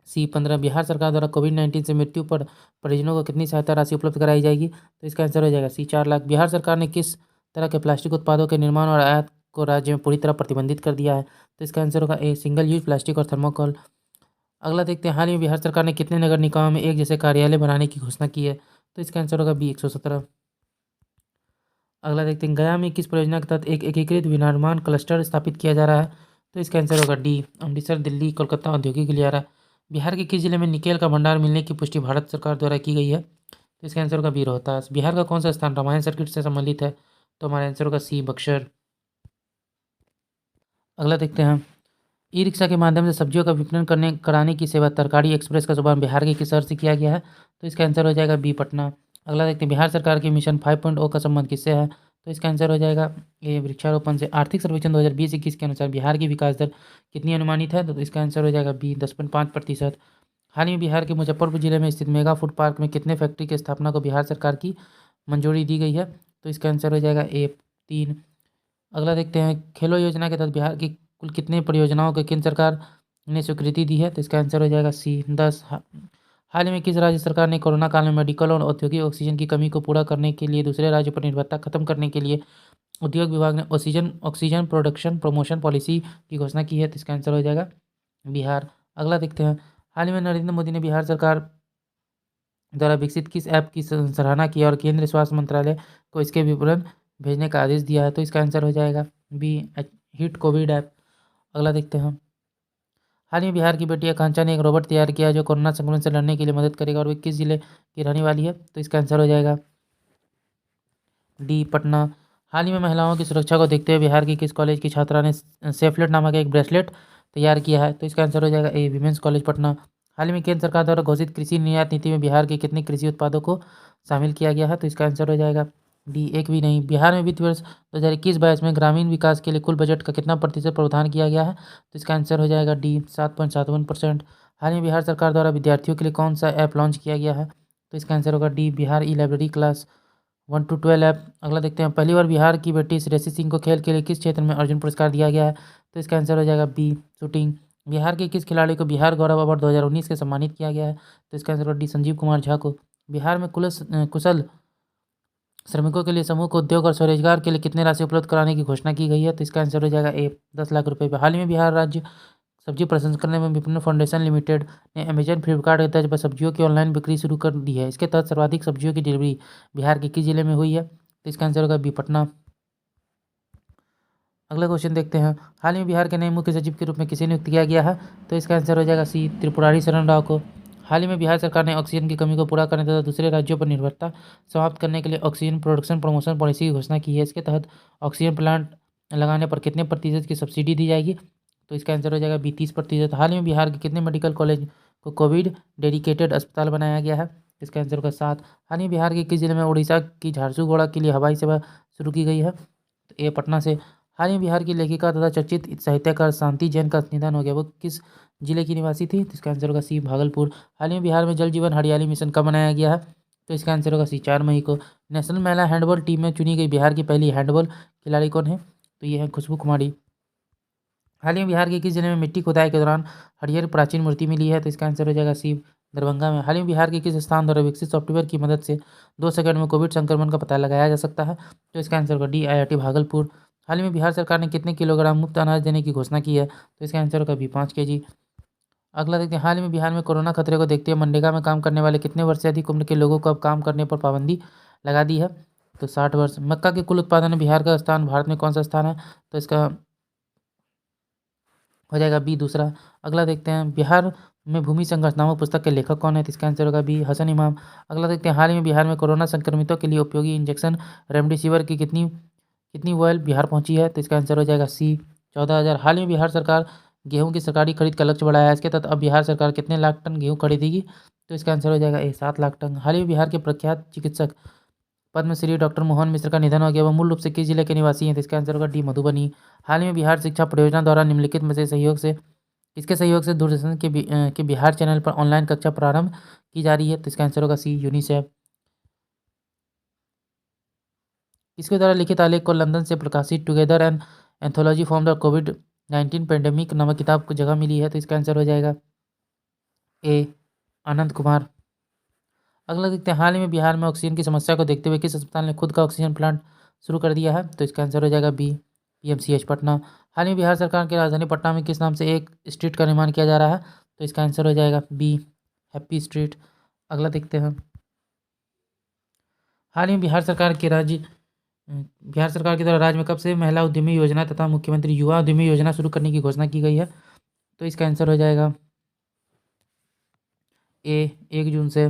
सी 15। बिहार सरकार द्वारा कोविड-19 से मृत्यु पर परिजनों को कितनी सहायता राशि उपलब्ध कराई जाएगी? तो इसका आंसर हो जाएगा सी 4 लाख। बिहार सरकार ने किस तरह के प्लास्टिक उत्पादों के निर्माण और आयात को राज्य में पूरी तरह प्रतिबंधित कर दिया है? तो इसका आंसर होगा ए सिंगल यूज प्लास्टिक और थर्मोकोल। अगला देखते हैं, हाल ही में बिहार सरकार ने कितने नगर निकायों में एक जैसे कार्यालय बनाने की घोषणा की है? तो इसका आंसर होगा बी 117। अगला देखते हैं, गया में किस परियोजना के तहत एक एकीकृत विनिर्माण क्लस्टर स्थापित किया जा रहा है? तो इसका आंसर होगा डी अमृतसर दिल्ली कोलकाता औद्योगिक गलियारा। बिहार के किस जिले में निकेल का भंडार मिलने की पुष्टि भारत सरकार द्वारा की गई है? तो इसका आंसर होगा बी रोहतास। बिहार का कौन सा स्थान रामायण सर्किट से संबंधित है? तो हमारा आंसर होगा सी, बक्सर। अगला देखते हैं, ई रिक्शा के माध्यम से सब्जियों का विपणन कराने की सेवा तरकारी एक्सप्रेस का शुभारंभ बिहार के किस शहर से किया गया है? तो इसका आंसर हो जाएगा बी, पटना। अगला देखते हैं, बिहार सरकार के मिशन 5.0 का संबंध किससे है? तो इसका आंसर हो जाएगा ए, वृक्षारोपण से। आर्थिक सर्वेक्षण 2020-21 के अनुसार बिहार की विकास दर कितनी अनुमानित है? तो इसका आंसर हो जाएगा बी, 10.5%। हाल ही में बिहार के मुजफ्फरपुर जिले में स्थित मेगा फूड पार्क में कितने फैक्ट्री की स्थापना को बिहार सरकार की मंजूरी दी गई है? तो इसका आंसर हो जाएगा ए, 3। अगला देखते हैं, खेलो योजना के तहत बिहार की कुल कितने परियोजनाओं को केंद्र सरकार ने स्वीकृति दी है? तो इसका आंसर हो जाएगा सी, 10। हाल ही में किस राज्य सरकार ने कोरोना काल में मेडिकल और औद्योगिक ऑक्सीजन की कमी को पूरा करने के लिए दूसरे राज्यों पर निर्भरता खत्म करने के लिए उद्योग विभाग ने oxygen oxygen production promotion policy की घोषणा की है? तो इसका आंसर हो जाएगा बिहार। अगला देखते हैं, हाल ही में नरेंद्र मोदी ने बिहार सरकार द्वारा विकसित किस ऐप की सराहना की और केंद्रीय स्वास्थ्य मंत्रालय को इसके विवरण भेजने का आदेश दिया है? तो इसका आंसर हो जाएगा बी, हिट कोविड ऐप। अगला देखते हैं, हाल ही में बिहार की बेटी आकांक्षा ने एक रोबोट तैयार किया है जो कोरोना संक्रमण से लड़ने के लिए मदद करेगा और वे किस जिले की रहने वाली है? तो इसका आंसर हो जाएगा डी, पटना। हाल ही में महिलाओं की सुरक्षा को देखते हुए बिहार की किस कॉलेज की छात्रा ने सेफलेट नामक एक ब्रेसलेट तैयार किया है? तो इसका आंसर हो जाएगा ए, विमेंस कॉलेज, पटना। हाल ही में केंद्र सरकार द्वारा घोषित कृषि निर्यात नीति में बिहार के कितने कृषि उत्पादों को शामिल किया गया है? तो इसका आंसर हो जाएगा डी, एक भी नहीं। बिहार में वित्त वर्ष 2021-22 में ग्रामीण विकास के लिए कुल बजट का कितना प्रतिशत प्रावधान किया गया है? तो इसका आंसर हो जाएगा डी, 7.71%। हाल ही में बिहार सरकार द्वारा विद्यार्थियों के लिए कौन सा ऐप लॉन्च किया गया है? तो इसका आंसर होगा D, Bihar E library class 1 to 12 app. अगला देखते हैं, पहली बार बिहार की बेटी श्रेयसी सिंह को खेल के लिए किस क्षेत्र में अर्जुन पुरस्कार दिया गया है? तो इसका आंसर हो जाएगा बी, शूटिंग। बिहार के किस खिलाड़ी को बिहार गौरव अवार्ड 2019 से सम्मानित किया गया है? तो इसका आंसर होगा डी, संजीव कुमार झा को। बिहार में कुशल श्रमिकों के लिए समूह को उद्योग और स्वरोजगार के लिए कितने राशि उपलब्ध कराने की घोषणा की गई है? तो इसका आंसर हो जाएगा ए, 10 लाख रुपये। हाल ही में बिहार राज्य सब्जी प्रसंस्करण एवं विपणन फाउंडेशन लिमिटेड ने अमेजन फ्लिपकार्ट के तर्ज पर सब्जियों की ऑनलाइन बिक्री शुरू कर दी है। इसके तहत सर्वाधिक सब्जियों की डिलीवरी बिहार के किस जिले में हुई है? तो इसका आंसर होगा बी, पटना। अगला क्वेश्चन देखते हैं, हाल ही में बिहार के नए मुख्य सचिव के रूप में किसे नियुक्त किया गया है? तो इसका आंसर हो जाएगा सी, त्रिपुरारी शरण राव को। हाल ही में बिहार सरकार ने ऑक्सीजन की कमी को पूरा करने तथा दूसरे राज्यों पर निर्भरता समाप्त करने के लिए ऑक्सीजन प्रोडक्शन प्रमोशन पॉलिसी की घोषणा की है। इसके तहत ऑक्सीजन प्लांट लगाने पर कितने प्रतिशत की सब्सिडी दी जाएगी? तो इसका आंसर हो जाएगा बी, 30%। हाल ही में बिहार के कितने मेडिकल कॉलेज को कोविड डेडिकेटेड अस्पताल बनाया गया है? इसका आंसर होगा 7। हाल ही में बिहार के किस जिले में उड़ीसा की झारसुगुड़ा के लिए हवाई सेवा शुरू की गई है? तो ए, पटना से। हाल ही में बिहार की लेखिका तथा चर्चित साहित्यकार शांति जैन का निधन हो गया, वो किस जिले की निवासी थी? तो इसका आंसर होगा सी, भागलपुर। हाल ही में बिहार में जल जीवन हरियाली मिशन कब मनाया गया है? तो इसका आंसर होगा सी, 4 मई को। नेशनल महिला हैंडबॉल टीम में चुनी गई बिहार की पहली हैंडबॉल खिलाड़ी कौन है? तो ये है खुशबू कुमारी। हाल ही में बिहार के किस जिले में मिट्टी खुदाई के दौरान हरियर प्राचीन मूर्ति मिली है? तो इसका आंसर हो जाएगा सी, दरभंगा में। हाल ही में बिहार के किस स्थान द्वारा विकसित सॉफ्टवेयर की मदद से 2 सेकंड में कोविड संक्रमण का पता लगाया जा सकता है? तो इसका आंसर होगा डी, IIT भागलपुर। हाल ही में बिहार सरकार ने कितने किलोग्राम मुफ्त अनाज देने की घोषणा की है? तो इसका आंसर होगा बी, 5 kg। अगला देखते हैं, हाल ही में बिहार में कोरोना खतरे को देखते हुए मनरेगा में काम करने वाले कितने वर्ष से अधिक उम्र के लोगों को अब काम करने पर पाबंदी लगा दी है? तो 60 वर्ष। मक्का के कुल उत्पादन में बिहार का स्थान भारत में कौन सा स्थान है? तो इसका हो जाएगा बी, दूसरा। अगला देखते हैं, बिहार में भूमि संघर्ष नामक पुस्तक के लेखक कौन है? तो इसका आंसर होगा बी, हसन इमाम। अगला देखते हैं, हाल ही में बिहार में कोरोना संक्रमितों के लिए उपयोगी इंजेक्शन रेमडेसिविर की कितनी कितनी वॉयल बिहार पहुंची है? तो इसका आंसर हो जाएगा सी, 14,000। हाल ही में बिहार सरकार गेहूं की सरकारी खरीद का लक्ष्य बढ़ाया है। इसके तहत अब बिहार सरकार कितने लाख टन गेहूं खरीदेगी? तो इसका आंसर हो जाएगा ए, 7 लाख टन। हाल ही में बिहार के प्रख्यात चिकित्सक पद्मश्री डॉक्टर मोहन मिश्र का निधन हो गया, वह मूल रूप से किस जिले के निवासी हैं? तो इसका आंसर होगा डी, मधुबनी। हाल ही में बिहार शिक्षा परियोजना द्वारा निम्नलिखित में से सहयोग से किसके सहयोग से दूरदर्शन के बिहार चैनल पर ऑनलाइन कक्षा प्रारंभ की जा रही है? तो इसका आंसर होगा सी, यूनिसेफ। इसके द्वारा लिखित आलेख को लंदन से प्रकाशित together and anthology form the covid pandemic नामक किताब को जगह मिली है? तो इसका आंसर हो जाएगा ए, आनंद कुमार। अगला देखते हैं, हाल ही में बिहार में ऑक्सीजन की समस्या को देखते हुए किस अस्पताल ने खुद का ऑक्सीजन प्लांट शुरू कर दिया है? तो इसका आंसर हो जाएगा बी, PMCH पटना। हाल ही में बिहार सरकार की राजधानी पटना में किस नाम से एक स्ट्रीट का निर्माण किया जा रहा है? तो इसका आंसर हो जाएगा बी, हैप्पी स्ट्रीट। अगला देखते हैं, हाल ही में बिहार सरकार के द्वारा राज्य में कब से महिला उद्यमी योजना तथा मुख्यमंत्री युवा उद्यमी योजना शुरू करने की घोषणा की गई है? तो इसका आंसर हो जाएगा ए, 1 जून से।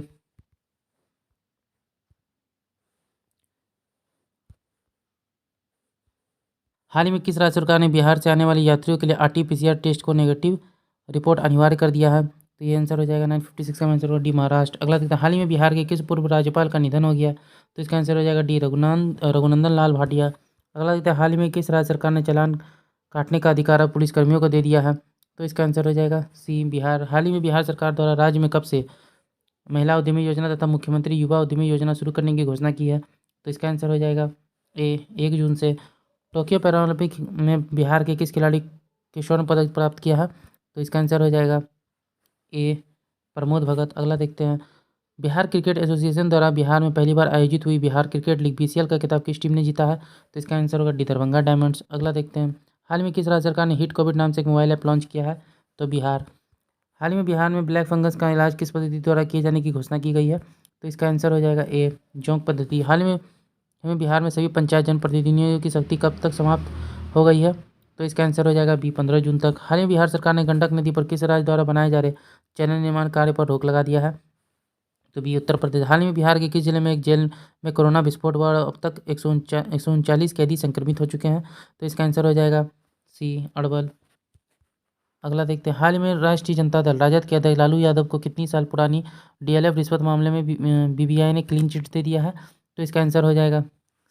हाल ही में किस राज्य सरकार ने बिहार से आने वाले यात्रियों के लिए RT-PCR टेस्ट को नेगेटिव रिपोर्ट अनिवार्य कर दिया है? तो ये आंसर हो जाएगा 956 का आंसर होगा डी, महाराष्ट्र। अगला देखते हैं, हाल ही में बिहार के किस पूर्व राज्यपाल का निधन हो गया? तो इसका आंसर हो जाएगा डी, रघुनंदन लाल भाटिया। अगला देखते हैं, हाल ही में किस राज्य सरकार ने चालान काटने का अधिकार अब पुलिसकर्मियों को दे दिया है? तो इसका आंसर हो जाएगा सी, बिहार। हाल ही में बिहार सरकार द्वारा राज्य में कब से महिला उद्यमी योजना तथा मुख्यमंत्री युवा उद्यमी योजना शुरू करने की घोषणा की है? तो इसका आंसर हो जाएगा ए, 1 जून से। टोक्यो पैरालंपिक में बिहार के किस खिलाड़ी के स्वर्ण पदक प्राप्त किया है? तो इसका आंसर हो जाएगा ए, प्रमोद भगत। अगला देखते हैं, बिहार क्रिकेट एसोसिएशन द्वारा बिहार में पहली बार आयोजित हुई बिहार क्रिकेट लीग BCL का खिताब किस टीम ने जीता है? तो इसका आंसर होगा डी, दरभंगा डायमंड्स। अगला देखते हैं, हाल में किस राज्य सरकार ने हिट कोविड नाम से एक मोबाइल ऐप लॉन्च किया है? तो बिहार। हाल ही में बिहार में ब्लैक फंगस का इलाज किस पद्धति द्वारा किए जाने की घोषणा की गई है? तो इसका आंसर हो जाएगा ए, जोंक पद्धति। हाल ही में हमें बिहार में सभी पंचायत जनप्रतिनिधियों की शक्ति कब तक समाप्त हो गई है? तो इसका आंसर हो जाएगा बी, 15 जून तक। हाल ही में बिहार सरकार ने गंडक नदी पर किस राज्य द्वारा बनाए जा रहे चैनल निर्माण कार्य पर रोक लगा दिया है? तो बी, उत्तर प्रदेश। हाल ही में बिहार के किस जिले में एक जेल में कोरोना विस्फोट हुआ और अब तक 139 कैदी संक्रमित हो चुके हैं? तो इसका आंसर हो जाएगा सी, अरवल। अगला देखते हैं, हाल ही में राष्ट्रीय जनता दल राजद के अध्यक्ष लालू यादव को कितनी साल पुरानी DLF रिश्वत मामले में BBI ने क्लीन चिट दे दिया है? तो इसका आंसर हो जाएगा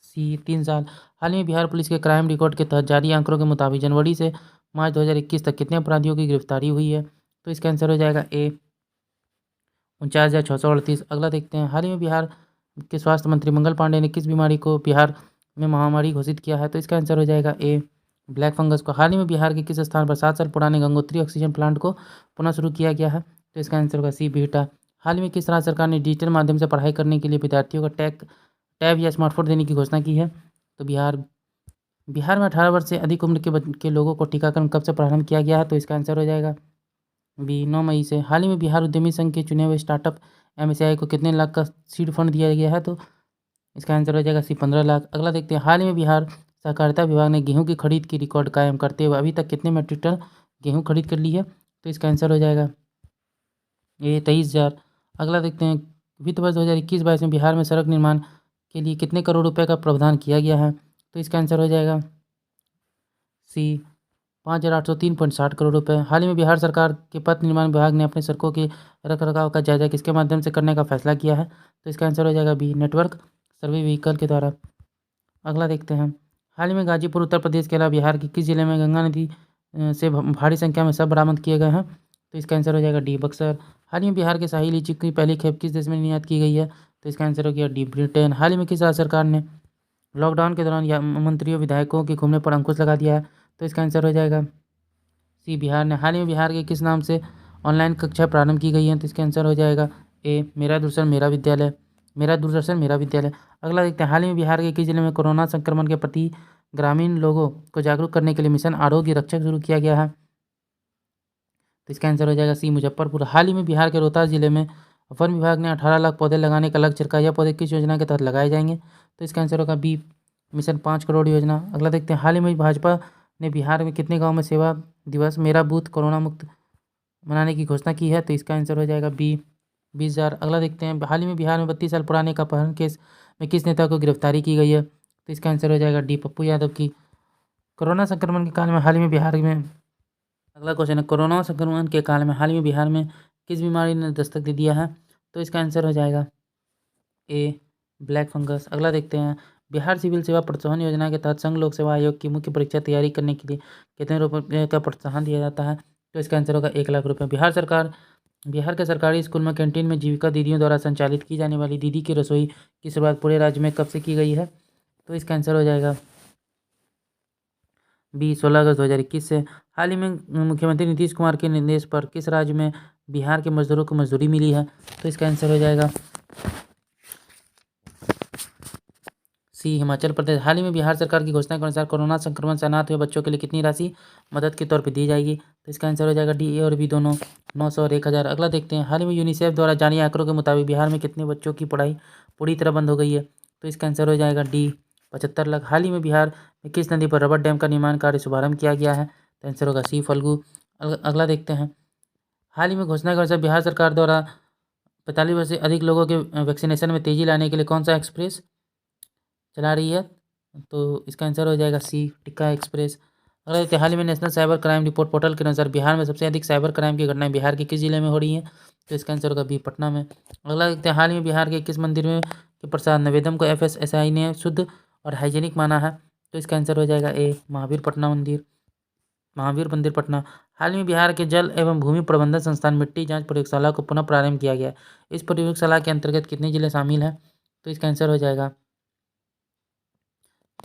सी, 3 साल। हाल ही में बिहार पुलिस के क्राइम रिकॉर्ड के तहत जारी आंकड़ों के मुताबिक जनवरी से मार्च 2021 तक कितने अपराधियों की गिरफ्तारी हुई है? तो इसका आंसर हो जाएगा ए, 49,638। अगला देखते हैं, हाल ही में बिहार के स्वास्थ्य मंत्री मंगल पांडे ने किस बीमारी को बिहार में महामारी घोषित किया है? तो इसका आंसर हो जाएगा ए, ब्लैक फंगस को। हाल ही में बिहार के किस स्थान पर 7 साल पुराने गंगोत्री ऑक्सीजन प्लांट को पुनः शुरू किया गया है? तो इसका आंसर होगा सी, बिहटा। हाल ही में किस राज्य सरकार ने डिजिटल माध्यम से पढ़ाई करने के लिए विद्यार्थियों को टैब या स्मार्टफोन देने की घोषणा की है? तो बिहार। बिहार में 18 वर्ष से अधिक उम्र के लोगों को टीकाकरण कब से प्रारंभ किया गया है? तो इसका आंसर हो जाएगा बी, 9 मई से। हाल ही में बिहार उद्यमी संघ के चुने हुए स्टार्टअप MSCI को कितने लाख का सीड फंड दिया गया है? तो इसका आंसर हो जाएगा सी, 15 लाख। अगला देखते हैं, हाल ही में बिहार सहकारिता विभाग ने गेहूं की खरीद की रिकॉर्ड कायम करते हुए अभी तक कितने मीट्रिक टन गेहूं खरीद कर ली है? तो इसका आंसर हो जाएगा ये 23,000। अगला देखते हैं, वित्त वर्ष 2021-22 में बिहार में सड़क निर्माण के लिए कितने करोड़ रुपए का प्रावधान किया गया है? तो इसका आंसर हो जाएगा सी, 5,803.60 करोड़ रुपए। हाल ही में बिहार सरकार के पथ निर्माण विभाग ने अपने सड़कों के रखरखाव का जायजा किसके माध्यम से करने का फैसला किया है? तो इसका आंसर हो जाएगा बी, नेटवर्क सर्वे व्हीकल के द्वारा। अगला देखते हैं, हाल ही में गाजीपुर उत्तर प्रदेश के अलावा बिहार के किस जिले में गंगा नदी से भारी संख्या में शव बरामद किए गए हैं? तो इसका आंसर हो जाएगा डी, बक्सर। हाल ही में बिहार के शाही लीची की पहली खेप किस देश में निर्यात की गई है? तो इसका आंसर हो गया डी, ब्रिटेन। हाल ही में किस राज्य सरकार ने लॉकडाउन के दौरान मंत्रियों विधायकों के घूमने पर अंकुश लगा दिया है? तो इसका आंसर हो जाएगा सी, बिहार ने। हाल ही में बिहार के किस नाम से ऑनलाइन कक्षा प्रारंभ की गई है? तो इसका आंसर हो जाएगा ए, मेरा दूरदर्शन मेरा विद्यालय। मेरा दूरदर्शन मेरा विद्यालय। अगला देखते हैं, हाल ही में बिहार के किस जिले में कोरोना संक्रमण के प्रति ग्रामीण लोगों को जागरूक करने के लिए मिशन आरोग्य रक्षक शुरू किया गया है? तो इसका आंसर हो जाएगा सी, मुजफ्फरपुर। हाल ही में बिहार के रोहतास जिले में वन विभाग ने 18 लाख पौधे लगाने का लक्ष्य रखा। यह पौधे किस योजना के तहत लगाए जाएंगे? तो इसका आंसर होगा बी, मिशन 5 करोड़ योजना। अगला देखते हैं, हाल ही में भाजपा ने बिहार में कितने गाँव में सेवा दिवस मेरा बूथ कोरोना मुक्त मनाने की घोषणा की है? तो इसका आंसर हो जाएगा बी, 20,000। अगला देखते हैं, हाल ही में बिहार में 32 साल पुराने एक अपहरण केस में किस नेता को गिरफ्तारी की गई है? तो इसका आंसर हो जाएगा डी, पप्पू यादव की। कोरोना संक्रमण के काल में हाल ही में बिहार में, अगला क्वेश्चन है, कोरोना संक्रमण के काल में हाल ही में बिहार में किस बीमारी ने दस्तक दे दिया है? तो इसका आंसर हो जाएगा ए, ब्लैक फंगस। अगला देखते हैं, बिहार सिविल सेवा प्रोत्साहन योजना के तहत संघ लोक सेवा आयोग की मुख्य परीक्षा तैयारी करने के लिए कितने रुपये का प्रोत्साहन दिया जाता है? तो इसका आंसर होगा 1 लाख रुपये। बिहार के सरकारी स्कूल में कैंटीन में जीविका दीदियों द्वारा संचालित की जाने वाली दीदी की रसोई की शुरुआत पूरे राज्य में कब से की गई है? तो इसका आंसर हो जाएगा बी, 16 अगस्त 2021 से। हाल ही में मुख्यमंत्री नीतीश कुमार के निर्देश पर किस राज्य में बिहार के मजदूरों को मजदूरी मिली है? तो इसका आंसर हो जाएगा सी, हिमाचल प्रदेश। हाल ही में बिहार सरकार की घोषणा के अनुसार कोरोना संक्रमण से अनाथ हुए बच्चों के लिए कितनी राशि मदद के तौर पर दी जाएगी? तो इसका आंसर हो जाएगा डी, ए और बी दोनों, 900 और 1,000। अगला देखते हैं, हाल ही में यूनिसेफ द्वारा जारी आंकड़ों के मुताबिक बिहार में कितने बच्चों की पढ़ाई पूरी तरह बंद हो गई है? तो इसका आंसर हो जाएगा डी, 75 लाख। हाल ही में बिहार में किस नदी पर रबर डैम का निर्माण कार्य शुभारंभ किया गया है? तो आंसर होगा सी, फल्गु। अगला देखते हैं, हाल ही में घोषणा के अनुसार बिहार सरकार द्वारा 45 वर्ष से अधिक लोगों के वैक्सीनेशन में तेजी लाने के लिए कौन सा एक्सप्रेस चला रही है? तो इसका आंसर हो जाएगा सी, टिक्का एक्सप्रेस। अगला देखते हैं, हाल ही में national cyber crime report portal के अनुसार बिहार में सबसे अधिक साइबर क्राइम की घटनाएं बिहार के किस जिले में हो रही हैं? तो इसका आंसर होगा बी, पटना में। अगला देखते हैं, हाल ही में बिहार के किस मंदिर में के प्रसाद नवेदम को FSSAI ने शुद्ध और हाइजेनिक माना है? तो इसका आंसर हो जाएगा ए, महावीर मंदिर पटना। हाल ही में बिहार के जल एवं भूमि प्रबंधन संस्थान मिट्टी जांच प्रयोगशाला को पुनः प्रारंभ किया गया है। इस प्रयोगशाला के अंतर्गत कितने जिले शामिल हैं? तो इसका आंसर हो जाएगा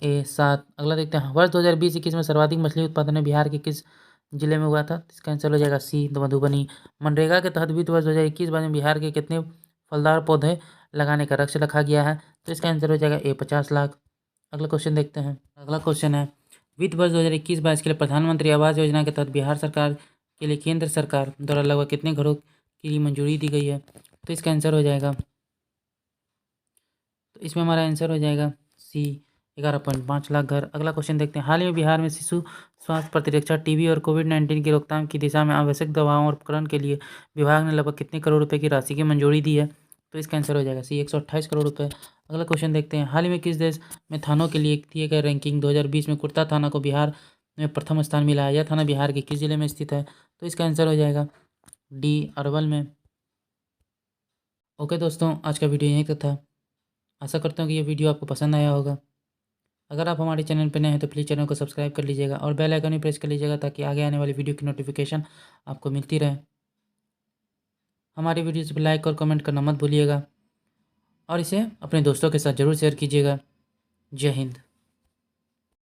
ए, 7। अगला देखते हैं, वर्ष 2020-21 में सर्वाधिक मछली उत्पादन बिहार के किस जिले में हुआ था? इसका आंसर हो जाएगा सी, मधुबनी। मनरेगा के तहत वित्त वर्ष 2021-22 में बिहार के कितने फलदार पौधे लगाने का लक्ष्य रखा गया है? तो इसका आंसर हो जाएगा ए, 50 लाख। अगला क्वेश्चन देखते हैं। अगला क्वेश्चन है, वित्त वर्ष 2021-22 के लिए प्रधानमंत्री आवास योजना के तहत बिहार सरकार के लिए केंद्र सरकार द्वारा लगभग कितने घरों की मंजूरी दी गई है? तो इसका आंसर हो जाएगा, तो इसमें हमारा आंसर हो जाएगा सी, 11.5 लाख घर। अगला क्वेश्चन देखते हैं, हाल ही में बिहार में शिशु स्वास्थ्य प्रतिरक्षा टीबी और कोविड-19 की रोकथाम की दिशा में आवश्यक दवाओं और उपकरण के लिए विभाग ने लगभग कितने करोड़ रुपए की राशि की मंजूरी दी है? तो इसका आंसर हो जाएगा सी, 128 करोड़ रुपए। अगला क्वेश्चन देखते हैं, हाल ही में किस देश में थानों के लिए दिए गए रैंकिंग 2020 में कुर्ता थाना को बिहार में प्रथम स्थान मिला है? यह थाना बिहार के किस जिले में स्थित है? तो इसका आंसर हो जाएगा डी, अरवल में। ओके दोस्तों, आज का वीडियो यहीं तक था। आशा करता हूँ कि ये वीडियो आपको पसंद आया होगा। अगर आप हमारे चैनल पर नए हैं तो प्लीज़ चैनल को सब्सक्राइब कर लीजिएगा और बेल आइकन भी प्रेस कर लीजिएगा ताकि आगे आने वाली वीडियो की नोटिफिकेशन आपको मिलती रहे। हमारी वीडियोज़ पर लाइक और कमेंट करना मत भूलिएगा और इसे अपने दोस्तों के साथ ज़रूर शेयर कीजिएगा। जय हिंद।